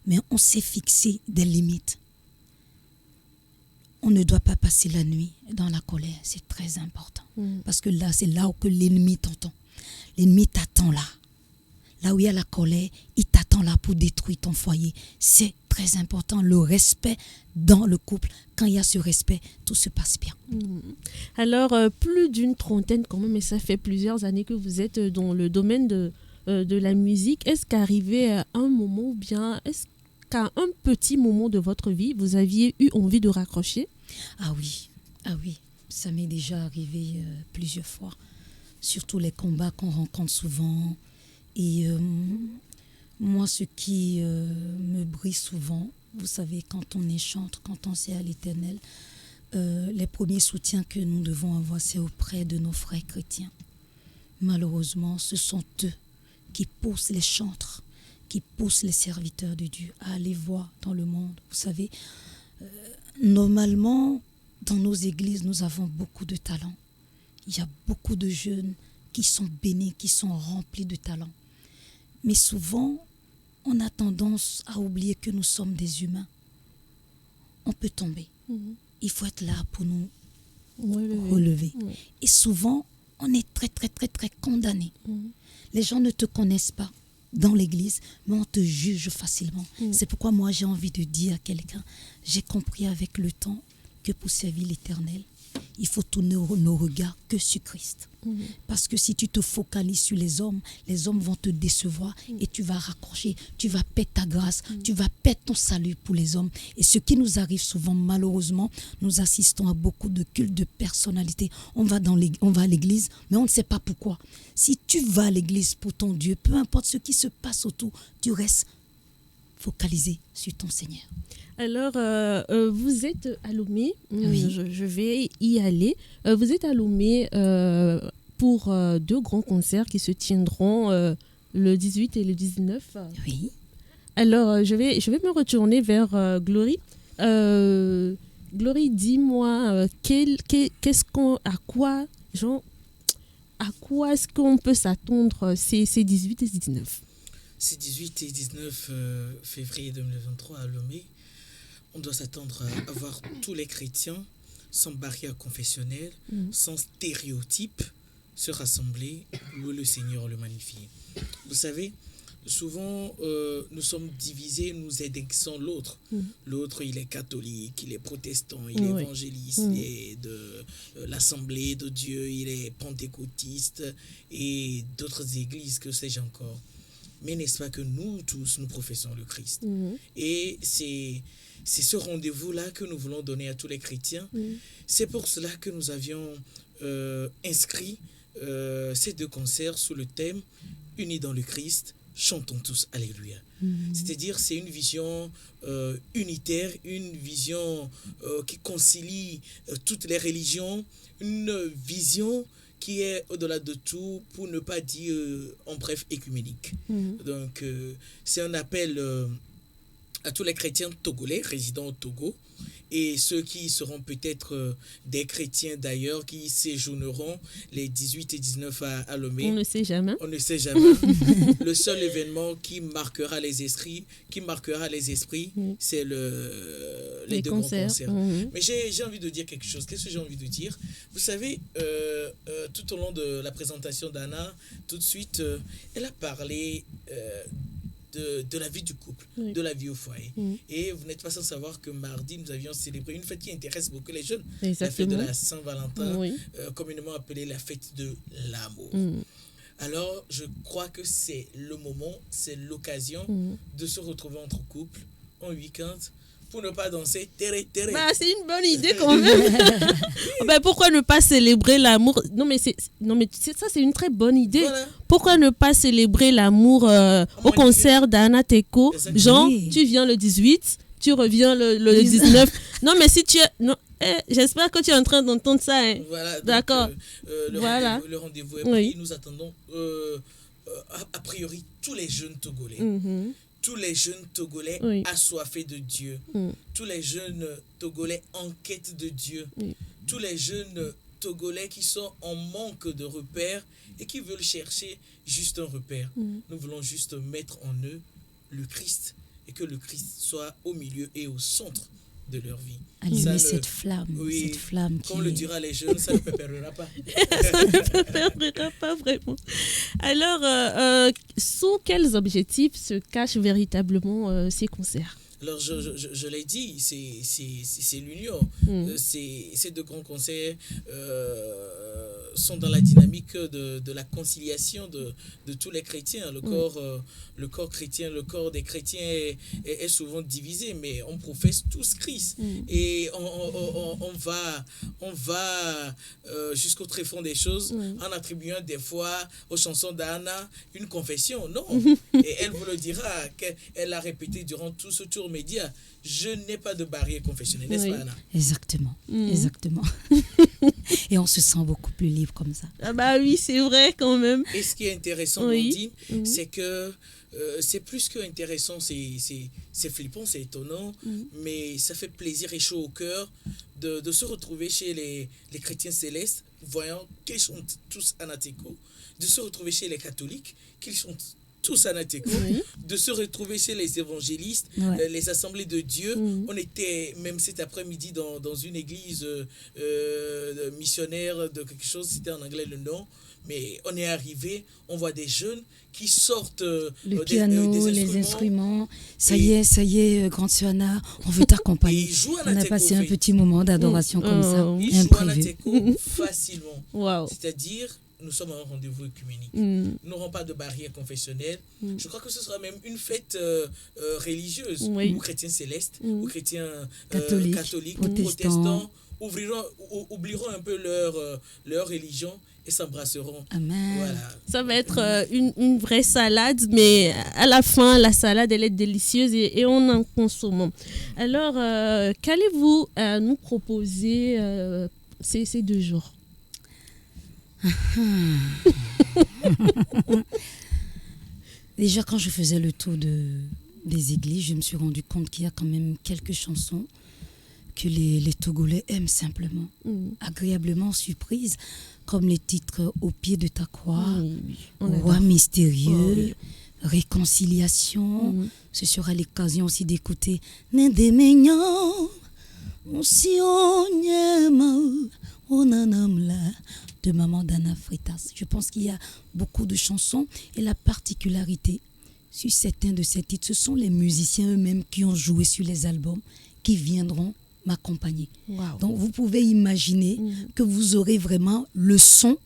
S6: Mais on s'est fixé des limites. On ne doit pas passer la nuit dans la colère. C'est très important. Parce que là, c'est là où que l'ennemi t'entend. L'ennemi t'attend là. Là où il y a la colère, il t'attend là pour détruire ton foyer. C'est très important, le respect dans le couple. Quand il y a ce respect, tout se passe bien.
S4: Alors, plus d'une trentaine quand même, et ça fait plusieurs années que vous êtes dans le domaine de la musique. Est-ce qu'arrivé à un moment, ou bien est-ce qu'à un petit moment de votre vie, vous aviez eu envie de raccrocher?
S6: Ah oui, ça m'est déjà arrivé plusieurs fois. Surtout les combats qu'on rencontre souvent. Et moi, ce qui me brise souvent, vous savez, quand on est chantre, quand on sait à l'Éternel, les premiers soutiens que nous devons avoir, c'est auprès de nos frères chrétiens. Malheureusement, ce sont eux qui poussent les chantres, qui poussent les serviteurs de Dieu à aller voir dans le monde. Vous savez, normalement, dans nos églises, nous avons beaucoup de talents. Il y a beaucoup de jeunes qui sont bénis, qui sont remplis de talents. Mais souvent, on a tendance à oublier que nous sommes des humains. On peut tomber. Il faut être là pour nous relever. Et souvent, on est très, très, très, très condamné. Les gens ne te connaissent pas dans l'église, mais on te juge facilement. C'est pourquoi moi, j'ai envie de dire à quelqu'un, j'ai compris avec le temps que pour servir l'Éternel, il faut tourner nos regards que sur Christ. Parce que si tu te focalises sur les hommes vont te décevoir et tu vas raccrocher, tu vas perdre ta grâce, tu vas perdre ton salut pour les hommes. Et ce qui nous arrive souvent, malheureusement, nous assistons à beaucoup de cultes de personnalité. On va à l'église, mais on ne sait pas pourquoi. Si tu vas à l'église pour ton Dieu, peu importe ce qui se passe autour, tu restes focalisé sur ton Seigneur.
S4: Alors, vous êtes à Lomé,
S6: Oui.
S4: je vais y aller. Vous êtes à Lomé pour 2 grands concerts qui se tiendront le 18 et le 19.
S6: Oui.
S4: Alors, je vais me retourner vers Glory. Glory, dis-moi, à quoi est-ce qu'on peut s'attendre ces 18 et 19?
S7: Ces 18 et 19 février 2023 à Lomé, on doit s'attendre à voir tous les chrétiens sans barrière confessionnelle, sans stéréotypes, se rassembler, louer le Seigneur, le magnifier. Vous savez, souvent nous sommes divisés, nous indexons l'autre. L'autre, il est catholique, il est protestant, il est évangéliste, il est de l'Assemblée de Dieu, il est pentecôtiste et d'autres églises, que sais-je encore. Mais n'est-ce pas que nous tous, nous professons le Christ. Et c'est ce rendez-vous-là que nous voulons donner à tous les chrétiens. C'est pour cela que nous avions inscrit ces 2 concerts sous le thème « Unis dans le Christ, chantons tous Alléluia. C'est-à-dire, c'est une vision unitaire, une vision qui concilie toutes les religions, une vision qui est au-delà de tout, pour ne pas dire, en bref, écuménique. Donc, c'est un appel à tous les chrétiens togolais résidant au Togo, et ceux qui seront peut-être des chrétiens d'ailleurs, qui séjourneront les 18 et 19 à Lomé.
S4: On ne sait jamais.
S7: On ne sait jamais. Le seul événement qui marquera les esprits, c'est les deux
S4: concerts.
S7: grands concerts. Mais j'ai envie de dire quelque chose. Qu'est-ce que j'ai envie de dire? Vous savez, tout au long de la présentation d'Anna, tout de suite, elle a parlé de la vie du couple, de la vie au foyer. Et vous n'êtes pas sans savoir que mardi, nous avions célébré une fête qui intéresse beaucoup les jeunes. Exactement. La fête de la Saint-Valentin, communément appelée la fête de l'amour. Alors, je crois que c'est le moment, c'est l'occasion de se retrouver entre couples en week-end pour ne pas danser terre.
S4: Bah, c'est une bonne idée quand même. Bah, pourquoi ne pas célébrer l'amour? Non mais ça, c'est une très bonne idée. Voilà. Pourquoi ne pas célébrer l'amour au concert d'Anna Teko? Genre, tu viens le 18, tu reviens le 19. Non, mais si tu es... Non, j'espère que tu es en train d'entendre ça. Hein.
S7: Voilà,
S4: d'accord.
S7: Le rendez-vous est pris. Nous attendons a priori tous les jeunes Togolais. Tous les jeunes Togolais assoiffés de Dieu. Tous les jeunes Togolais en quête de Dieu. Tous les jeunes Togolais qui sont en manque de repères et qui veulent chercher juste un repère. Nous voulons juste mettre en eux le Christ et que le Christ soit au milieu et au centre de leur vie.
S6: Allumer cette flamme qui...
S7: Comme le dira les jeunes, ça ne peut perdre pas.
S4: Ça ne peut perdre pas vraiment. Alors, sous quels objectifs se cachent véritablement ces concerts?
S7: Alors, je l'ai dit, c'est l'union. Ces deux grands concerts sont dans la dynamique de la conciliation de tous les chrétiens. Le corps chrétien, le corps des chrétiens est souvent divisé, mais on professe tous Christ. Et on va jusqu'au tréfond des choses en attribuant des fois aux chansons d'Anna une confession. Non. Et elle vous le dira, qu'elle a répété durant tout ce tour média. Je n'ai pas de barrière confessionnelle, n'est-ce pas, Anna?
S6: Exactement. Et on se sent beaucoup plus libre comme ça.
S4: Ah bah oui, c'est vrai quand même.
S7: Et ce qui est intéressant, Blondine, c'est que c'est plus que intéressant, c'est flippant, c'est étonnant, mais ça fait plaisir et chaud au cœur de se retrouver chez les chrétiens célestes, voyant qu'ils chantent tous Anna Teko, de se retrouver chez les catholiques, qu'ils chantent tous Anna Teko, de se retrouver chez les évangélistes, les assemblées de Dieu. On était même cet après-midi dans une église missionnaire de quelque chose, c'était en anglais le nom, mais on est arrivé, on voit des jeunes qui sortent
S6: le piano, les instruments. Ça y est, grande sœur Anna, on veut t'accompagner. On a passé un petit moment d'adoration comme ça.
S7: Ils jouent Anna Teko facilement.
S4: Wow.
S7: C'est-à-dire, nous sommes à un rendez-vous œcuménique. Nous n'aurons pas de barrière confessionnelle. Je crois que ce sera même une fête religieuse où chrétiens célestes, où chrétiens catholiques, protestants oublieront un peu leur religion et s'embrasseront.
S6: Amen.
S7: Voilà.
S4: Ça va être une vraie salade, mais à la fin, la salade, elle est délicieuse et on en consomme. Alors, qu'allez-vous nous proposer ces 2 jours?
S6: Déjà, quand je faisais le tour des églises, je me suis rendu compte qu'il y a quand même quelques chansons que les Togolais aiment simplement, agréablement surprises, comme les titres Au pied de ta croix, Roi mystérieux, Réconciliation. Ce sera l'occasion aussi d'écouter de Maman Dana Fritas. Je pense qu'il y a beaucoup de chansons et la particularité sur certains de ces titres, ce sont les musiciens eux-mêmes qui ont joué sur les albums qui viendront m'accompagner. Wow. Donc vous pouvez imaginer que vous aurez vraiment le son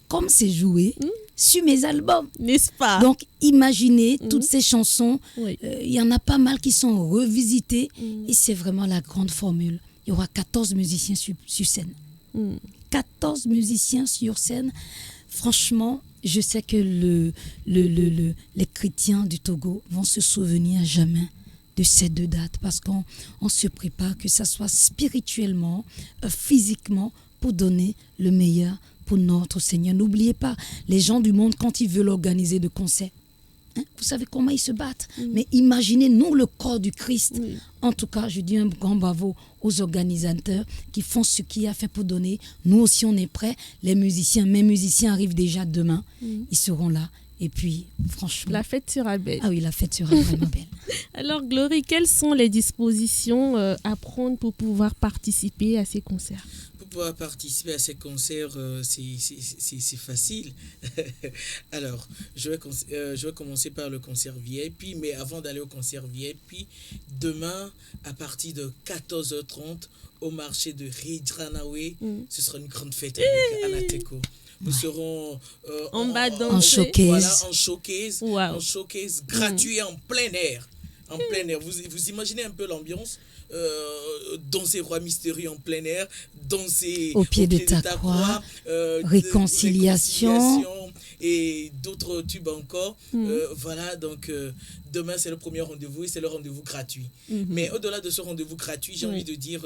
S6: comme c'est joué sur mes albums.
S4: N'est-ce pas?
S6: Donc imaginez toutes ces chansons, y en a pas mal qui sont revisitées et c'est vraiment la grande formule. Il y aura 14 musiciens sur scène. 14 musiciens sur scène. Franchement, je sais que les chrétiens du Togo vont se souvenir à jamais de ces 2 dates parce qu'on se prépare, que ça soit spirituellement, physiquement, pour donner le meilleur pour notre Seigneur. N'oubliez pas, les gens du monde, quand ils veulent organiser de concerts, vous savez comment ils se battent. Mais imaginez, nous, le corps du Christ. En tout cas, je dis un grand bravo aux organisateurs qui font ce qu'il y a fait pour donner. Nous aussi, on est prêts. Mes musiciens arrivent déjà demain. Ils seront là. Et puis, franchement...
S4: La fête sera belle.
S6: Ah oui, la fête sera vraiment belle.
S4: Alors, Glory, quelles sont les dispositions à prendre pour pouvoir participer à ces concerts?
S7: Pour pouvoir participer à ces concerts, c'est facile. Alors, je vais commencer par le concert VIP, mais avant d'aller au concert VIP, demain, à partir de 14h30, au marché de Ridranawe, ce sera une grande fête avec Anateco. Nous serons
S6: en showcase.
S7: Voilà, en showcase,
S4: wow.
S7: En showcase gratuit en plein air. En plein air. Vous imaginez un peu l'ambiance, danser Roi Mystérieux en plein air, danser
S6: au pied de ta croix, réconciliation
S7: et d'autres tubes encore. Voilà, donc demain c'est le premier rendez-vous et c'est le rendez-vous gratuit. Mais au-delà de ce rendez-vous gratuit, j'ai envie de dire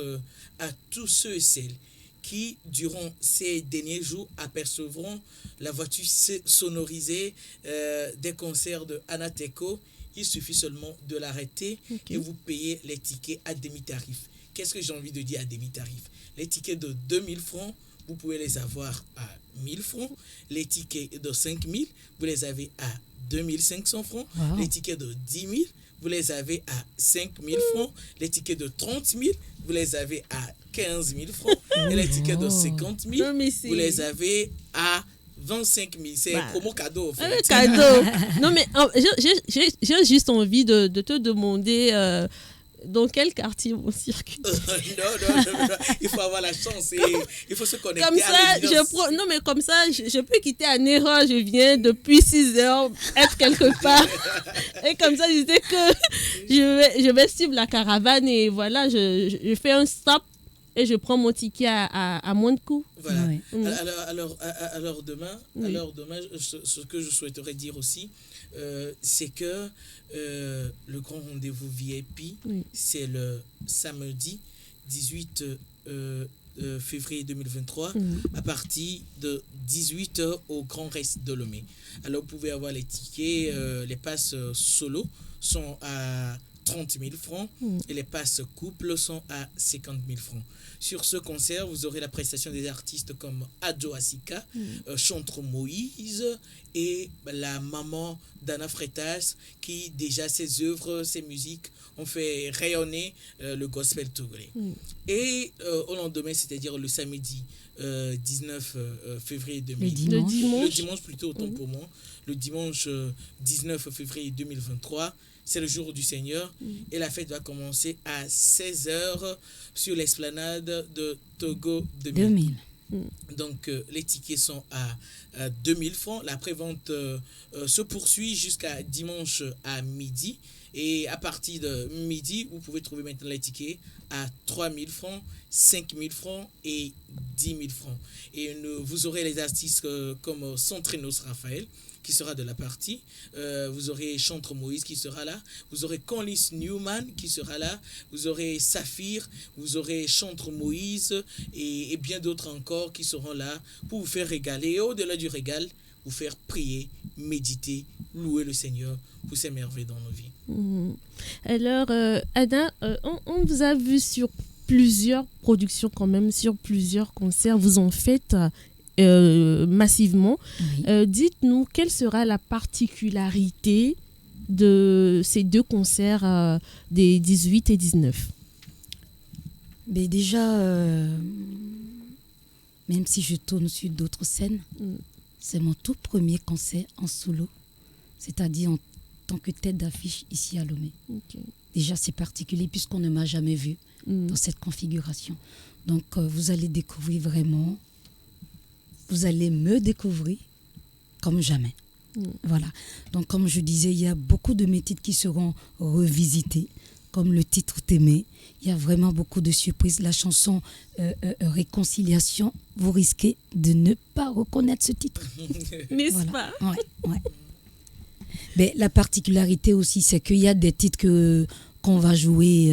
S7: à tous ceux et celles qui, durant ces derniers jours, apercevront la voiture sonorisée des concerts de Anateco. Il suffit seulement de l'arrêter et vous payez les tickets à demi-tarif. Qu'est-ce que j'ai envie de dire à demi-tarif? Les tickets de 2000 francs, vous pouvez les avoir à 1000 francs. Les tickets de 5000, vous les avez à 2500 francs.
S6: Wow.
S7: Les tickets de 10 000, vous les avez à 5000 francs. Les tickets de 30 000, vous les avez à 15 000 francs. Et les tickets de 50 000, vous les avez à 25 000. C'est un promo cadeau. En fait.
S4: Un cadeau. Non, mais j'ai juste envie de te demander dans quel quartier on circule.
S7: Non. Il faut avoir la chance et il faut se connecter
S4: comme ça,
S7: à l'évidence.
S4: Non, mais comme ça, je peux quitter Anéra. Je viens depuis 6 heures être quelque part. Et comme ça, je sais que je vais suivre la caravane et voilà, je fais un stop. Et je prends mon ticket à moins de coût.
S7: Voilà.
S6: Oui.
S7: Alors demain, ce que je souhaiterais dire aussi, c'est que le grand rendez-vous VIP, c'est le samedi 18 février 2023, à partir de 18h au Grand Reste de Lomé. Alors vous pouvez avoir les tickets, les passes solo sont à 30 000 francs et les passes couples sont à 50 000 francs. Sur ce concert, vous aurez la prestation des artistes comme Adjo Asika, Chantre Moïse et la maman d'Anna Freitas qui déjà ses œuvres, ses musiques ont fait rayonner le gospel togolais. Et au lendemain, c'est-à-dire le samedi 19 février 2023, le dimanche plutôt, autant pour moi, le dimanche 19 février 2023, c'est le jour du Seigneur et la fête va commencer à 16h sur l'esplanade de Togo 2000. Donc les tickets sont à 2000 francs. La prévente se poursuit jusqu'à dimanche à midi. Et à partir de midi, vous pouvez trouver maintenant les tickets à 3000 francs, 5000 francs et 10 000 francs. Et vous aurez les artistes comme Centrenos Raphaël qui sera de la partie. Vous aurez Chantre Moïse qui sera là. Vous aurez Conlis Newman qui sera là. Vous aurez Saphir. Vous aurez Chantre Moïse et bien d'autres encore qui seront là pour vous faire régaler. Et au-delà du régal, vous faire prier, méditer, louer le Seigneur pour ses merveilles dans nos vies.
S4: Alors, Ada, on vous a vu sur plusieurs productions quand même, sur plusieurs concerts. Vous en faites massivement. Dites-nous, quelle sera la particularité de ces deux concerts des 18 et 19?
S6: Mais déjà, même si je tourne sur d'autres scènes, c'est mon tout premier concert en solo, c'est-à-dire en tant que tête d'affiche ici à Lomé. Déjà, c'est particulier puisqu'on ne m'a jamais vu dans cette configuration. Donc, vous allez découvrir vraiment, vous allez me découvrir comme jamais. Voilà. Donc, comme je disais, il y a beaucoup de mes titres qui seront revisités, comme le titre T'aimer. Il y a vraiment beaucoup de surprises. La chanson Réconciliation, vous risquez de ne pas reconnaître ce titre.
S4: N'est-ce pas?
S6: Ouais. Mais la particularité aussi, c'est qu'il y a des titres qu'on va jouer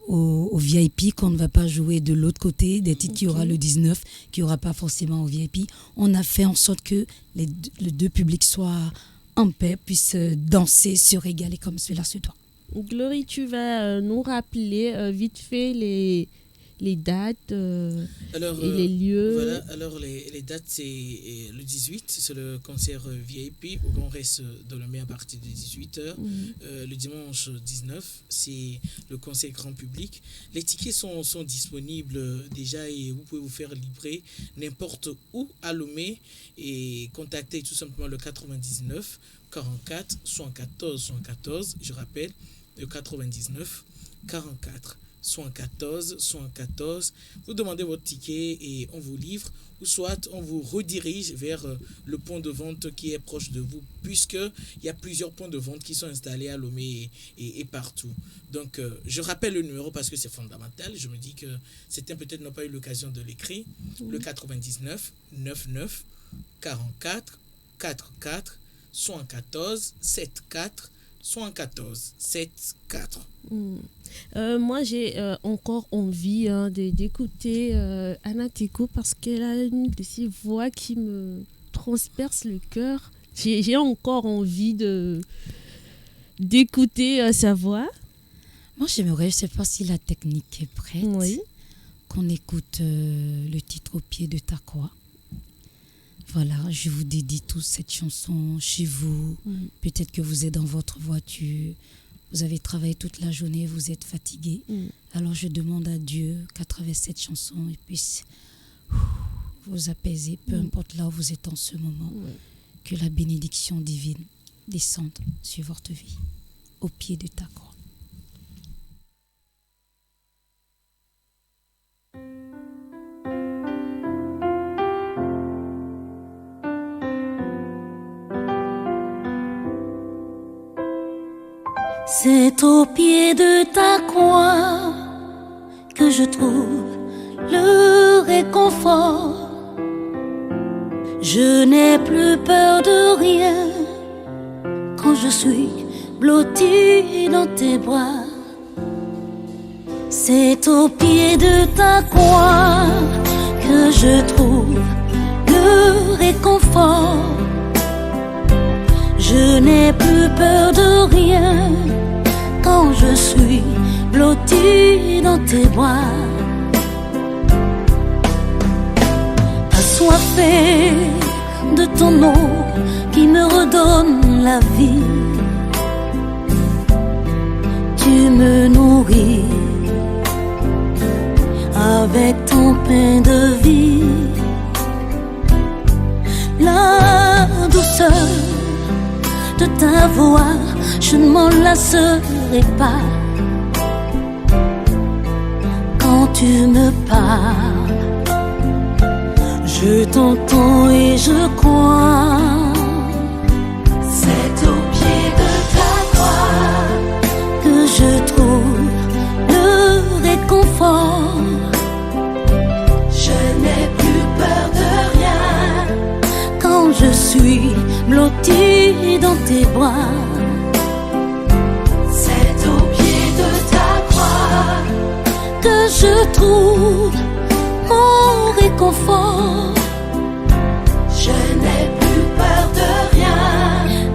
S6: au VIP, qu'on ne va pas jouer de l'autre côté, des titres qui aura le 19, qui n'y aura pas forcément au VIP. On a fait en sorte que les deux publics soient en paix, puissent danser, se régaler comme cela se doit.
S4: Glory, tu vas nous rappeler vite fait les dates et les lieux.
S7: Voilà, alors les dates, c'est le 18, c'est le concert VIP au Grand Reste de Lomé à partir de 18h. Le dimanche 19, c'est le concert grand public. Les tickets sont disponibles déjà et vous pouvez vous faire livrer n'importe où à Lomé et contacter tout simplement le 99 44 74 74. Je rappelle, le 99 44 74. Vous demandez votre ticket et on vous livre, ou soit on vous redirige vers le point de vente qui est proche de vous, puisqu'il y a plusieurs points de vente qui sont installés à Lomé et partout. Donc, je rappelle le numéro parce que c'est fondamental. Je me dis que certains peut-être n'ont pas eu l'occasion de l'écrire. Le 99 99 44 44 74 74 74 74.
S4: Moi, j'ai encore envie d'écouter Anna Teko parce qu'elle a une de ces voix qui me transperce le cœur. J'ai encore envie d'écouter sa voix.
S6: Moi, j'aimerais, je ne sais pas si la technique est prête, qu'on écoute le titre Au pied de ta croix. Voilà, je vous dédie tous cette chanson chez vous. Peut-être que vous êtes dans votre voiture, vous avez travaillé toute la journée, vous êtes fatigué. Alors je demande à Dieu qu'à travers cette chanson, il puisse vous apaiser, peu importe là où vous êtes en ce moment. Que la bénédiction divine descende sur votre vie, au pied de ta croix.
S1: C'est au pied de ta croix que je trouve le réconfort. Je n'ai plus peur de rien quand je suis blottie dans tes bras. C'est au pied de ta croix que je trouve le réconfort. Je n'ai plus peur de rien quand je suis blottie dans tes bras. Assoiffée de ton eau qui me redonne la vie, tu me nourris avec ton pain de vie. La douceur de ta voix, je ne m'en lasserai pas. Quand tu me parles, je t'entends et je crois. C'est au pied de ta croix que je trouve le réconfort. Je n'ai plus peur de rien quand je suis blottie dans tes bras. C'est au pied de ta croix que je trouve mon réconfort. Je n'ai plus peur de rien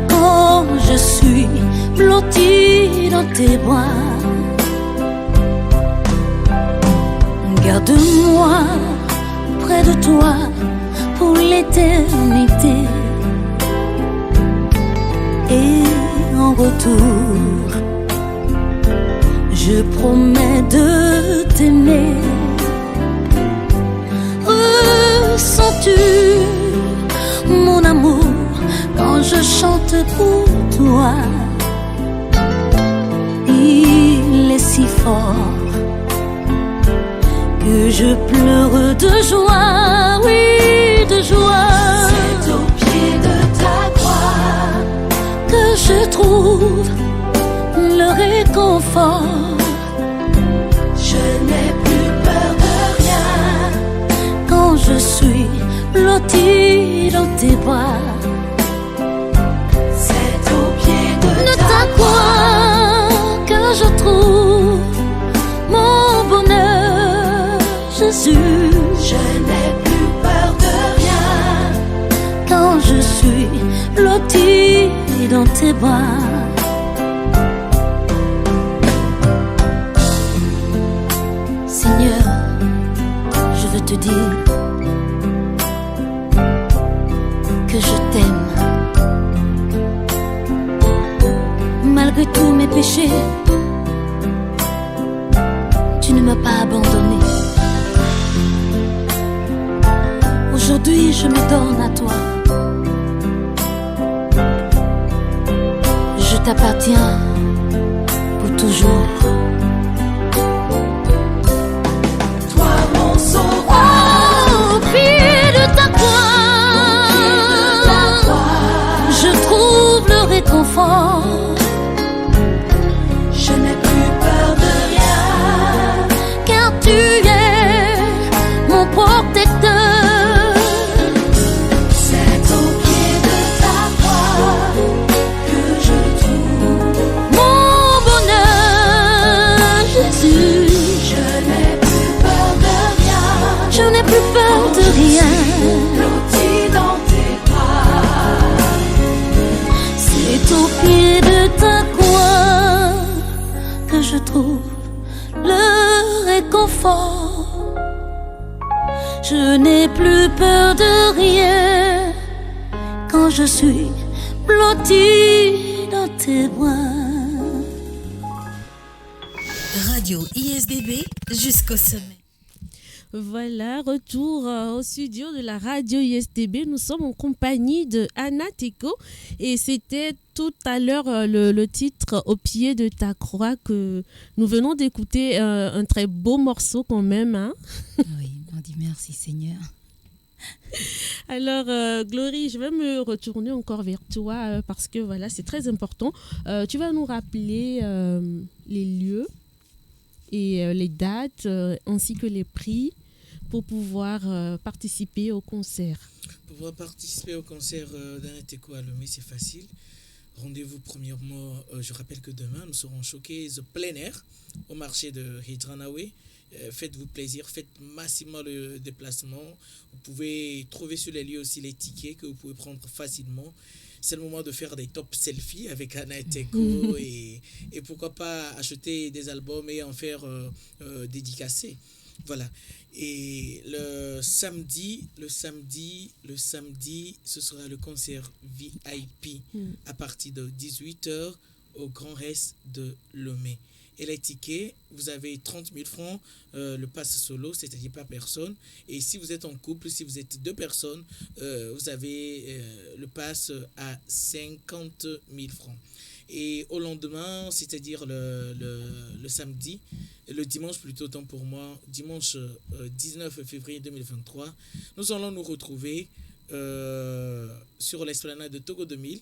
S1: quand je suis blottie dans tes bras. Garde-moi près de toi pour l'éternité. Et en retour, je promets de t'aimer. Ressens-tu mon amour quand je chante pour toi? Il est si fort que je pleure de joie, oui, de joie. C'est au pied de ta croix que je trouve le réconfort. Je n'ai plus peur de rien quand je suis blottie dans tes bras. C'est au pied de ta croix que je trouve mon bonheur, Jésus. Je n'ai plus peur de rien quand je suis blottie dans tes bras. Seigneur, je veux te dire que je t'aime. Malgré tous mes péchés, tu ne m'as pas abandonné. Aujourd'hui, je me donne à toi. Je t'appartiens pour toujours. Toi, mon sauveur, au pied de ta croix, je trouve le réconfort. Je n'ai plus peur de rien, car tu es mon protecteur. C'est au pied de ta croix que je trouve mon bonheur, Jésus. Je n'ai plus peur de rien, je n'ai plus peur de rien. Blotti dans tes bras, c'est au pied de ta croix que je trouve le réconfort. Je n'ai plus peur de rien quand je suis blottie dans tes bras.
S2: Radio ISDB jusqu'au sommet.
S4: Voilà, retour au studio de la radio ISDB. Nous sommes en compagnie de Anna Teko et c'était tout à l'heure le titre Au pied de ta croix que nous venons d'écouter, un très beau morceau quand même. Hein?
S6: Oui, on dit merci Seigneur.
S4: Alors, Glory, je vais me retourner encore vers toi parce que voilà, c'est très important. Tu vas nous rappeler les lieux et les dates ainsi que les prix pour pouvoir participer au concert.
S7: Pour pouvoir participer au concert d'Anna Teko à Lomé, c'est facile. Rendez-vous premièrement, je rappelle que demain, nous serons showcase plein air au marché de Hidranawe. Faites-vous plaisir, faites massivement le déplacement. Vous pouvez trouver sur les lieux aussi les tickets que vous pouvez prendre facilement. C'est le moment de faire des top selfies avec Anna Teko et pourquoi pas acheter des albums et en faire dédicacer. Voilà. Et le samedi, ce sera le concert VIP à partir de 18h au Grand Reste de Lomé. Et les tickets, vous avez 30 000 francs, le pass solo, c'est-à-dire par personne. Et si vous êtes en couple, si vous êtes deux personnes, vous avez le pass à 50 000 francs. Et au lendemain, c'est-à-dire le samedi, le dimanche plutôt, tant pour moi, dimanche 19 février 2023, nous allons nous retrouver sur l'esplanade de Togo 2000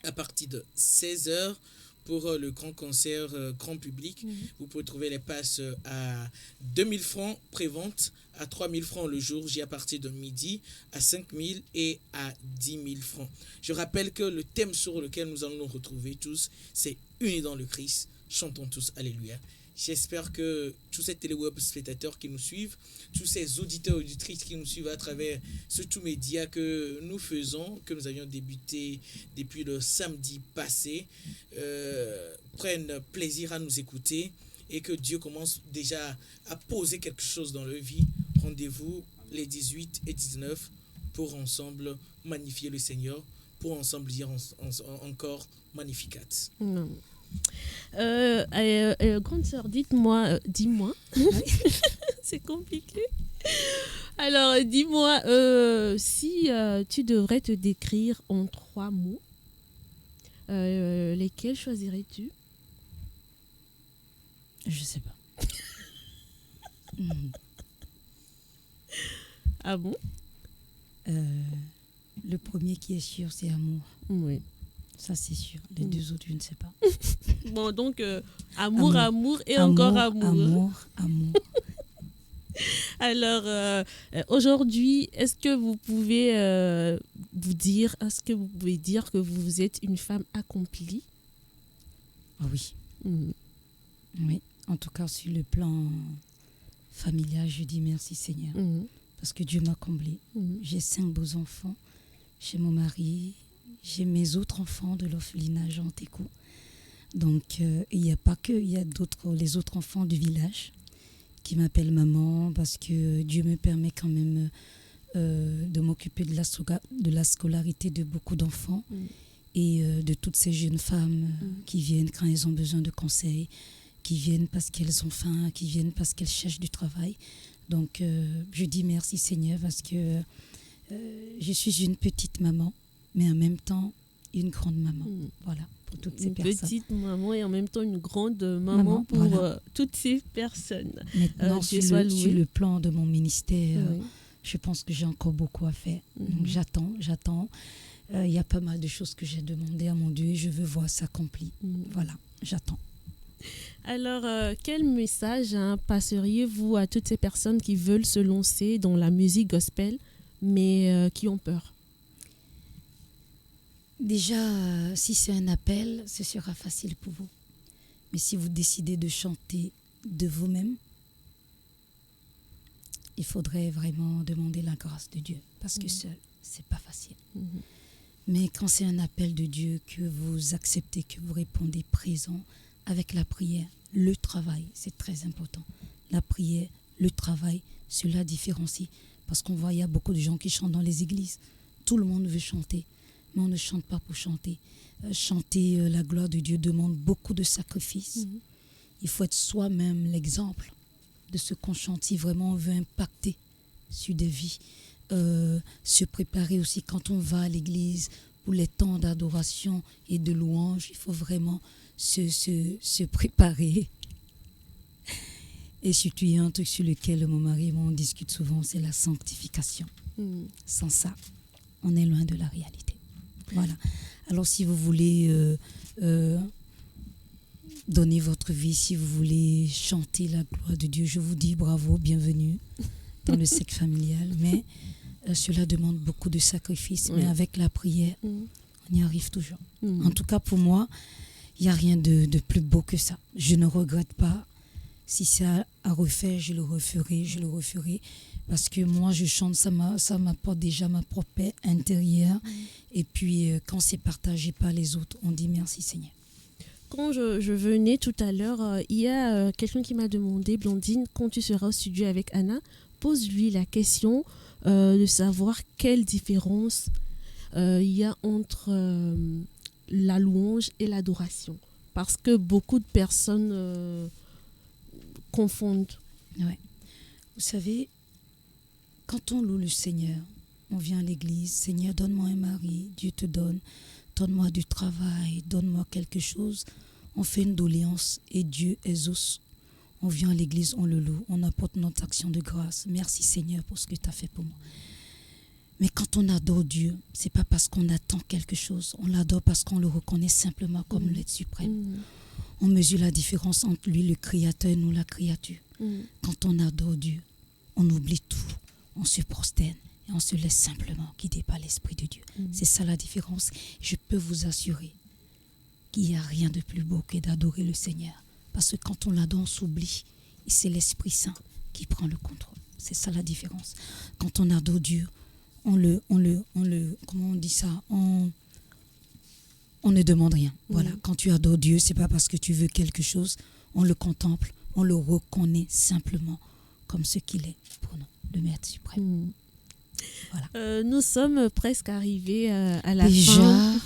S7: à partir de 16h pour le grand concert grand public. Vous pouvez trouver les passes à 2 000 francs pré-vente, à 3 000 francs le jour J à partir de midi, à 5 000 et à 10 000 francs. Je rappelle que le thème sur lequel nous allons nous retrouver tous, c'est Unis dans le Christ. Chantons tous Alléluia. J'espère que tous ces téléweb spectateurs qui nous suivent, tous ces auditeurs et auditrices qui nous suivent à travers ce tout média que nous faisons, que nous avions débuté depuis le samedi passé, prennent plaisir à nous écouter et que Dieu commence déjà à poser quelque chose dans leur vie. Rendez-vous les 18 et 19 pour ensemble magnifier le Seigneur, pour ensemble dire encore Magnificat.
S4: Grande sœur, dis-moi, c'est compliqué. Alors, dis-moi, si tu devrais te décrire en 3 mots, lesquels choisirais-tu?
S6: Je sais pas.
S4: Ah bon?
S6: Le premier qui est sûr, c'est amour.
S4: Oui.
S6: Ça, c'est sûr. Les deux autres, je ne sais pas.
S4: Bon, donc, amour et encore amour.
S6: Amour.
S4: Alors, aujourd'hui, est-ce que vous pouvez dire que vous êtes une femme accomplie?
S6: Ah oui. Oui. En tout cas, sur le plan familial, je dis merci Seigneur. Parce que Dieu m'a comblée. J'ai 5 beaux enfants. J'ai mon mari. J'ai mes autres enfants de l'orphelinage en Téco. Donc, il n'y a pas que, il y a les autres enfants du village qui m'appellent maman parce que Dieu me permet quand même de m'occuper de la scolarité de beaucoup d'enfants et de toutes ces jeunes femmes qui viennent quand elles ont besoin de conseils, qui viennent parce qu'elles ont faim, qui viennent parce qu'elles cherchent du travail. Donc, je dis merci Seigneur parce que je suis une petite maman, mais en même temps une grande maman. Voilà, pour toutes ces personnes. Une
S4: petite maman et en même temps une grande maman pour toutes ces personnes.
S6: Maintenant, sur le plan de mon ministère, je pense que j'ai encore beaucoup à faire. Donc, j'attends. Il y a pas mal de choses que j'ai demandées à mon Dieu et je veux voir s'accomplir. Voilà, j'attends.
S4: Alors, quel message passeriez-vous à toutes ces personnes qui veulent se lancer dans la musique gospel, mais qui ont peur?
S6: Déjà, si c'est un appel, ce sera facile pour vous. Mais si vous décidez de chanter de vous-même, il faudrait vraiment demander la grâce de Dieu. Parce que seul, c'est pas facile. Mais quand c'est un appel de Dieu, que vous acceptez, que vous répondez présent avec la prière, le travail, c'est très important. La prière, le travail, cela différencie. Parce qu'on voit, il y a beaucoup de gens qui chantent dans les églises. Tout le monde veut chanter. Mais on ne chante pas pour chanter. Chanter la gloire de Dieu demande beaucoup de sacrifices. Il faut être soi-même l'exemple de ce qu'on chante si vraiment on veut impacter sur des vies. Se préparer aussi quand on va à l'église pour les temps d'adoration et de louange. Il faut vraiment se préparer. Et surtout, il y a un truc sur lequel mon mari et moi on discute souvent, c'est la sanctification. Sans ça, on est loin de la réalité. Voilà. Alors si vous voulez donner votre vie, si vous voulez chanter la gloire de Dieu, je vous dis bravo, bienvenue dans le cercle familial. Mais cela demande beaucoup de sacrifices. Mais avec la prière, on y arrive toujours. En tout cas, pour moi, il n'y a rien de plus beau que ça. Je ne regrette pas. Si c'est à refaire, je le referai. Parce que moi, je chante, ça m'apporte déjà ma propre paix intérieure. Et puis, quand c'est partagé par les autres, on dit merci Seigneur.
S4: Quand je venais tout à l'heure, il y a quelqu'un qui m'a demandé, Blondine, quand tu seras au studio avec Anna, pose-lui la question de savoir quelle différence il y a entre la louange et l'adoration. Parce que beaucoup de personnes confondent.
S6: Ouais. Vous savez, quand on loue le Seigneur, on vient à l'église, Seigneur, donne-moi un mari, Dieu te donne, donne-moi du travail, donne-moi quelque chose. On fait une doléance et Dieu exauce. On vient à l'église, on le loue, on apporte notre action de grâce. Merci Seigneur pour ce que tu as fait pour moi. Mais quand on adore Dieu, c'est pas parce qu'on attend quelque chose, on l'adore parce qu'on le reconnaît simplement comme l'être suprême. On mesure la différence entre lui, le créateur, et nous, la créature. Quand on adore Dieu, on oublie tout, on se prosterne et on se laisse simplement guider par l'Esprit de Dieu. C'est ça la différence. Je peux vous assurer qu'il n'y a rien de plus beau que d'adorer le Seigneur. Parce que quand on l'adore, on s'oublie. Et c'est l'Esprit Saint qui prend le contrôle. C'est ça la différence. Quand on adore Dieu, comment on dit ça, on ne demande rien. Voilà. Quand tu adores Dieu, c'est pas parce que tu veux quelque chose, on le contemple, on le reconnaît simplement comme ce qu'il est pour nous, le Maître suprême. Voilà.
S4: Nous sommes presque arrivés à la
S6: déjà
S4: fin.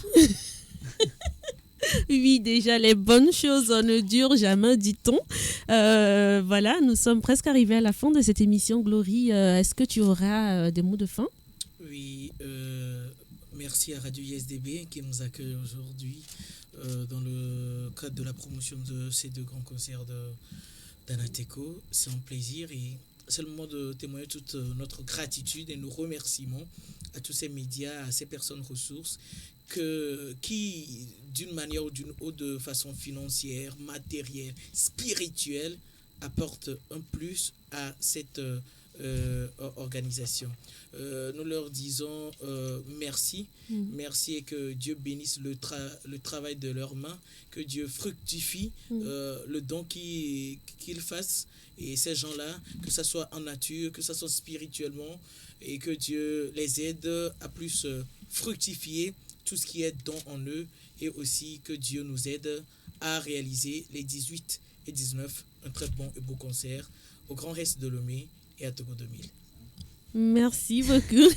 S4: Oui, déjà, les bonnes choses ne durent jamais, dit-on. Voilà, nous sommes presque arrivés à la fin de cette émission, Glory. Est-ce que tu auras des mots de fin?
S7: Oui, merci à Radio ISDB qui nous accueille aujourd'hui dans le cadre de la promotion de ces 2 grands concerts d'Anateco. C'est un plaisir et c'est le moment de témoigner toute notre gratitude et nos remerciements à tous ces médias, à ces personnes ressources qui, d'une manière ou d'une autre, de façon financière, matérielle, spirituelle, apportent un plus à cette organisation. Nous leur disons merci. Merci et que Dieu bénisse le travail de leurs mains, que Dieu fructifie le don qu'ils fassent. Et ces gens-là, que ce soit en nature, que ce soit spirituellement, et que Dieu les aide à plus fructifier tout ce qui est don en eux, et aussi que Dieu nous aide à réaliser les 18 et 19, un très bon et beau concert au Grand Reste de Lomé et à Togo 2000.
S4: Merci beaucoup.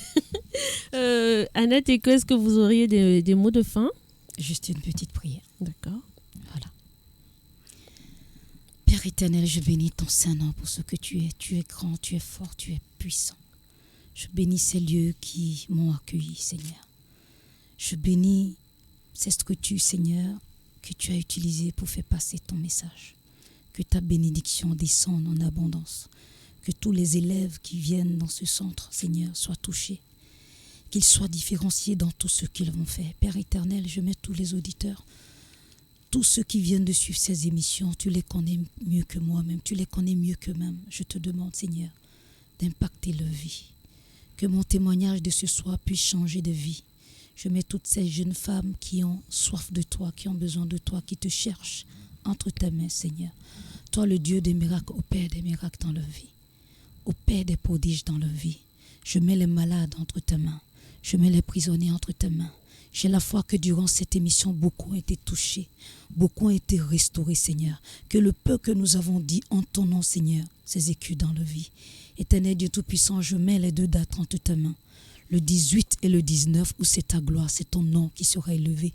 S4: Annette, est-ce que vous auriez des mots de fin?
S6: Juste une petite prière.
S4: D'accord.
S6: Voilà. Père éternel, je bénis ton Saint-Nom pour ce que tu es. Tu es grand, tu es fort, tu es puissant. Je bénis ces lieux qui m'ont accueilli, Seigneur. Je bénis ces structures, Seigneur, que tu as utilisées pour faire passer ton message. Que ta bénédiction descende en abondance. Que tous les élèves qui viennent dans ce centre, Seigneur, soient touchés. Qu'ils soient différenciés dans tout ce qu'ils vont faire. Père éternel, je mets tous les auditeurs, tous ceux qui viennent de suivre ces émissions, tu les connais mieux que moi-même, tu les connais mieux qu'eux-mêmes. Je te demande, Seigneur, d'impacter leur vie. Que mon témoignage de ce soir puisse changer de vie. Je mets toutes ces jeunes femmes qui ont soif de toi, qui ont besoin de toi, qui te cherchent entre tes mains, Seigneur. Toi, le Dieu des miracles, opère des miracles dans leur vie. Opère des prodiges dans leur vie. Je mets les malades entre tes mains. Je mets les prisonniers entre tes mains. J'ai la foi que durant cette émission, beaucoup ont été touchés. Beaucoup ont été restaurés, Seigneur. Que le peu que nous avons dit en ton nom, Seigneur, s'exécute dans leur vie. Éternel Dieu Tout-Puissant, je mets les 2 dates entre tes mains. Le 18 et le 19, où c'est ta gloire, c'est ton nom qui sera élevé.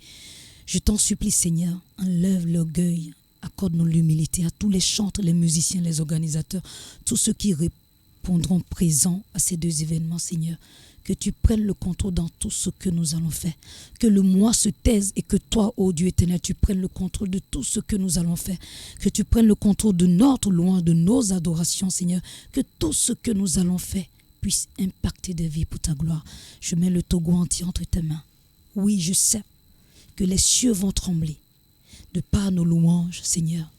S6: Je t'en supplie, Seigneur, enlève l'orgueil, accorde-nous l'humilité à tous les chanteurs, les musiciens, les organisateurs, tous ceux qui répondront présents à ces 2 événements, Seigneur. Que tu prennes le contrôle dans tout ce que nous allons faire. Que le moi se taise et que toi, ô Dieu éternel, tu prennes le contrôle de tout ce que nous allons faire. Que tu prennes le contrôle de notre louange, de nos adorations, Seigneur. Que tout ce que nous allons faire puisse impacter des vies pour ta gloire. Je mets le Togo entier entre tes mains. Oui, je sais que les cieux vont trembler de par nos louanges, Seigneur.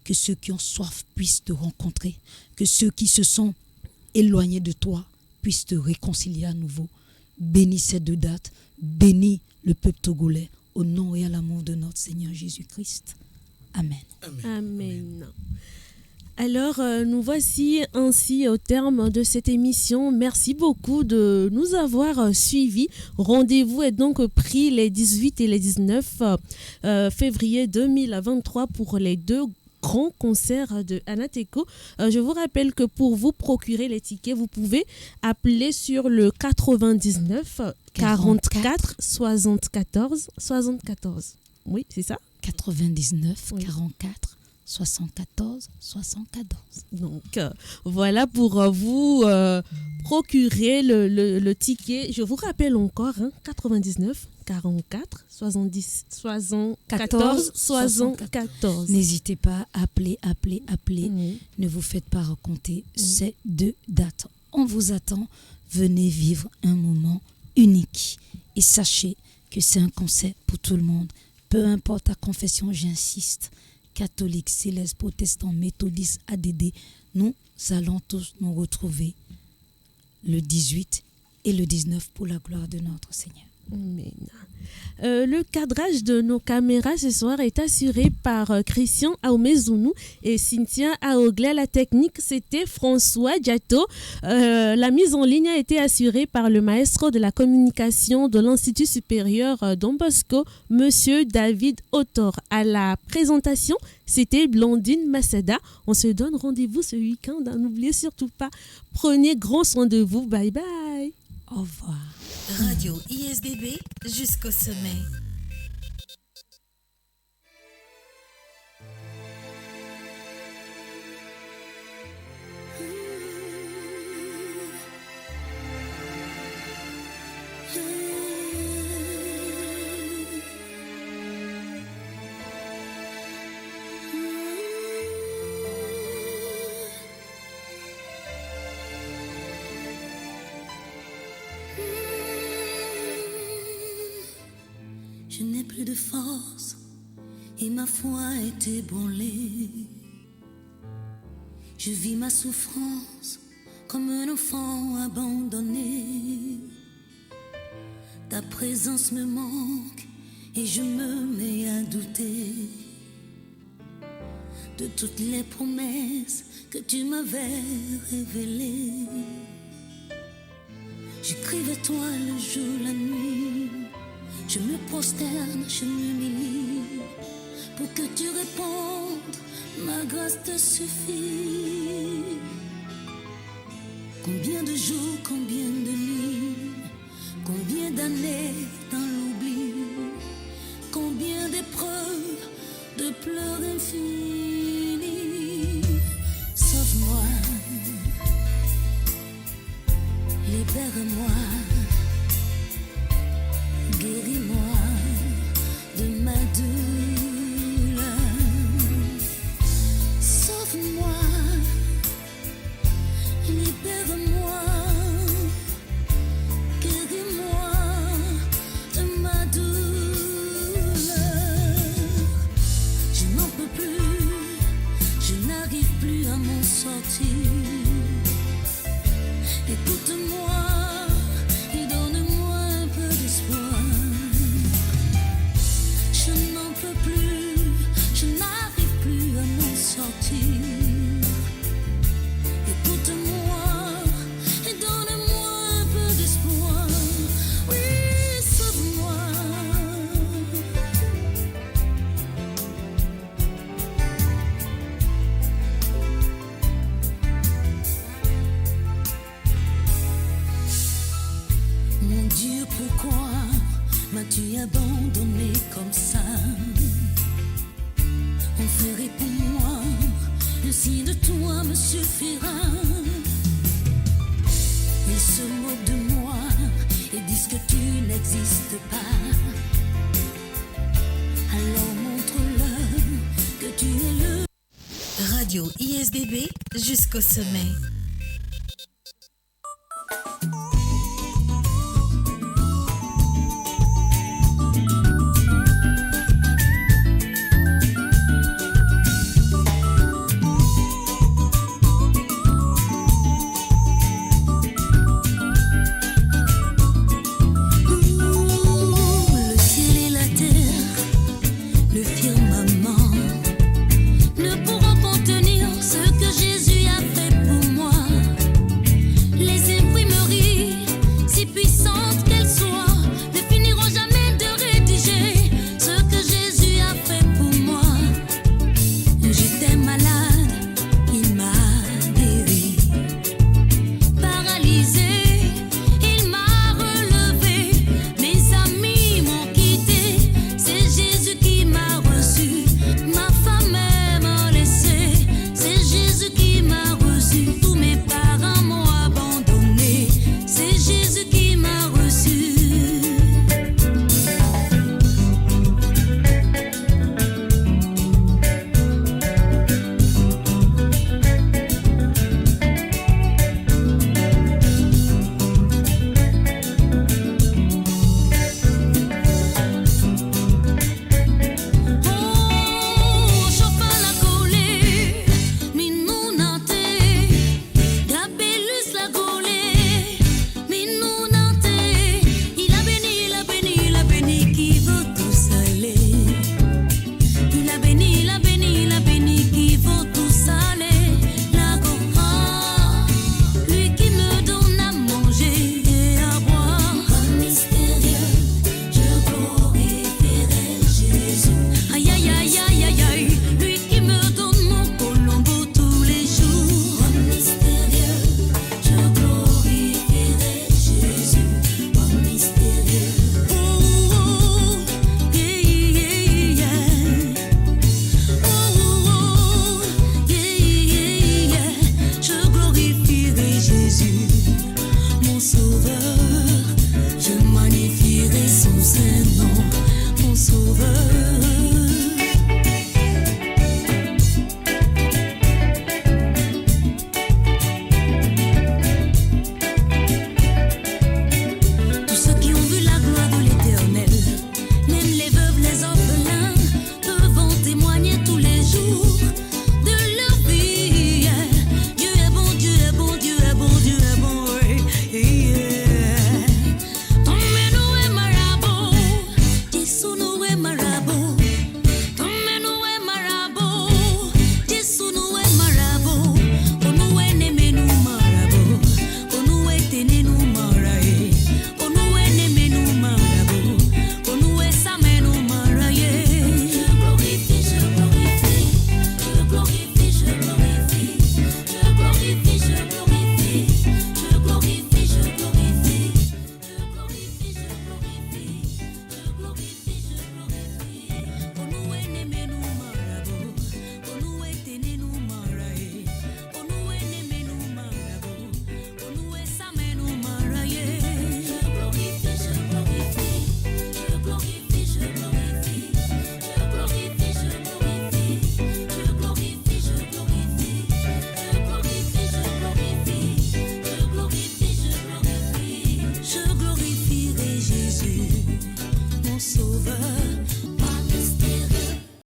S6: Que ceux qui ont soif puissent te rencontrer. Que ceux qui se sont éloignés de toi puisse te réconcilier à nouveau. Bénis ces 2 dates. Bénis le peuple togolais au nom et à l'amour de notre Seigneur Jésus-Christ. Amen.
S4: Amen. Alors, nous voici ainsi au terme de cette émission. Merci beaucoup de nous avoir suivis. Rendez-vous est donc pris les 18 et les 19 février 2023 pour les 2 grand concert de Anateco. Je vous rappelle que pour vous procurer les tickets, vous pouvez appeler sur le 99 44 74 74. Oui, c'est ça?
S6: 99 44 74 74.
S4: Donc, voilà pour vous procurer le ticket. Je vous rappelle encore, 99 44 70 74 74.
S6: N'hésitez pas à appeler.
S4: Oui.
S6: Ne vous faites pas raconter ces 2 dates. On vous attend. Venez vivre un moment unique. Et sachez que c'est un concert pour tout le monde. Peu importe ta confession, j'insiste. Catholique, céleste, protestant, méthodiste, ADD, nous allons tous nous retrouver le 18 et le 19 pour la gloire de notre Seigneur.
S4: Amen. Le cadrage de nos caméras ce soir est assuré par Christian Aomezounou et Cynthia Aoglé. La technique, c'était François Diato. La mise en ligne a été assurée par le maestro de la communication de l'Institut supérieur Don Bosco, Monsieur David Autor. À la présentation, c'était Blandine Masada. On se donne rendez-vous ce week-end. N'oubliez surtout pas, prenez grand soin de vous. Bye bye.
S6: Au revoir.
S2: Radio ISDB jusqu'au sommet.
S1: je n'ai plus de force et ma foi est ébranlée. Je vis ma souffrance comme un enfant abandonné. Ta présence me manque et je me mets à douter de toutes les promesses que tu m'avais révélées. Je crie vers toi le jour, la nuit. Je me prosterne, je m'humilie. Pour que tu répondes, ma grâce te suffit. Combien de jours, combien de nuits, combien d'années dans l'oubli, combien d'épreuves, de pleurs infinis. Sauve-moi, libère-moi, guéris-moi de ma douleur. Sauve-moi, libère-moi, guéris-moi de ma douleur. Je n'en peux plus, je n'arrive plus à m'en sortir. Écoute-moi et donne-moi un peu d'espoir. Je n'en peux plus, je n'arrive plus à m'en sortir. Écoute-moi et donne-moi un peu d'espoir. Oui, sauve-moi. Mon Dieu, pourquoi m'as-tu abandonné comme ça? On ferait pour moi, le signe de toi me suffira. Ils se moquent de moi et disent que tu n'existes pas. Alors montre-leur que tu es le
S2: Radio ISDB jusqu'au sommet.
S1: Le ciel et la terre, le firmament ne pourront contenir ce que Jésus a fait pour moi.
S5: sauveur.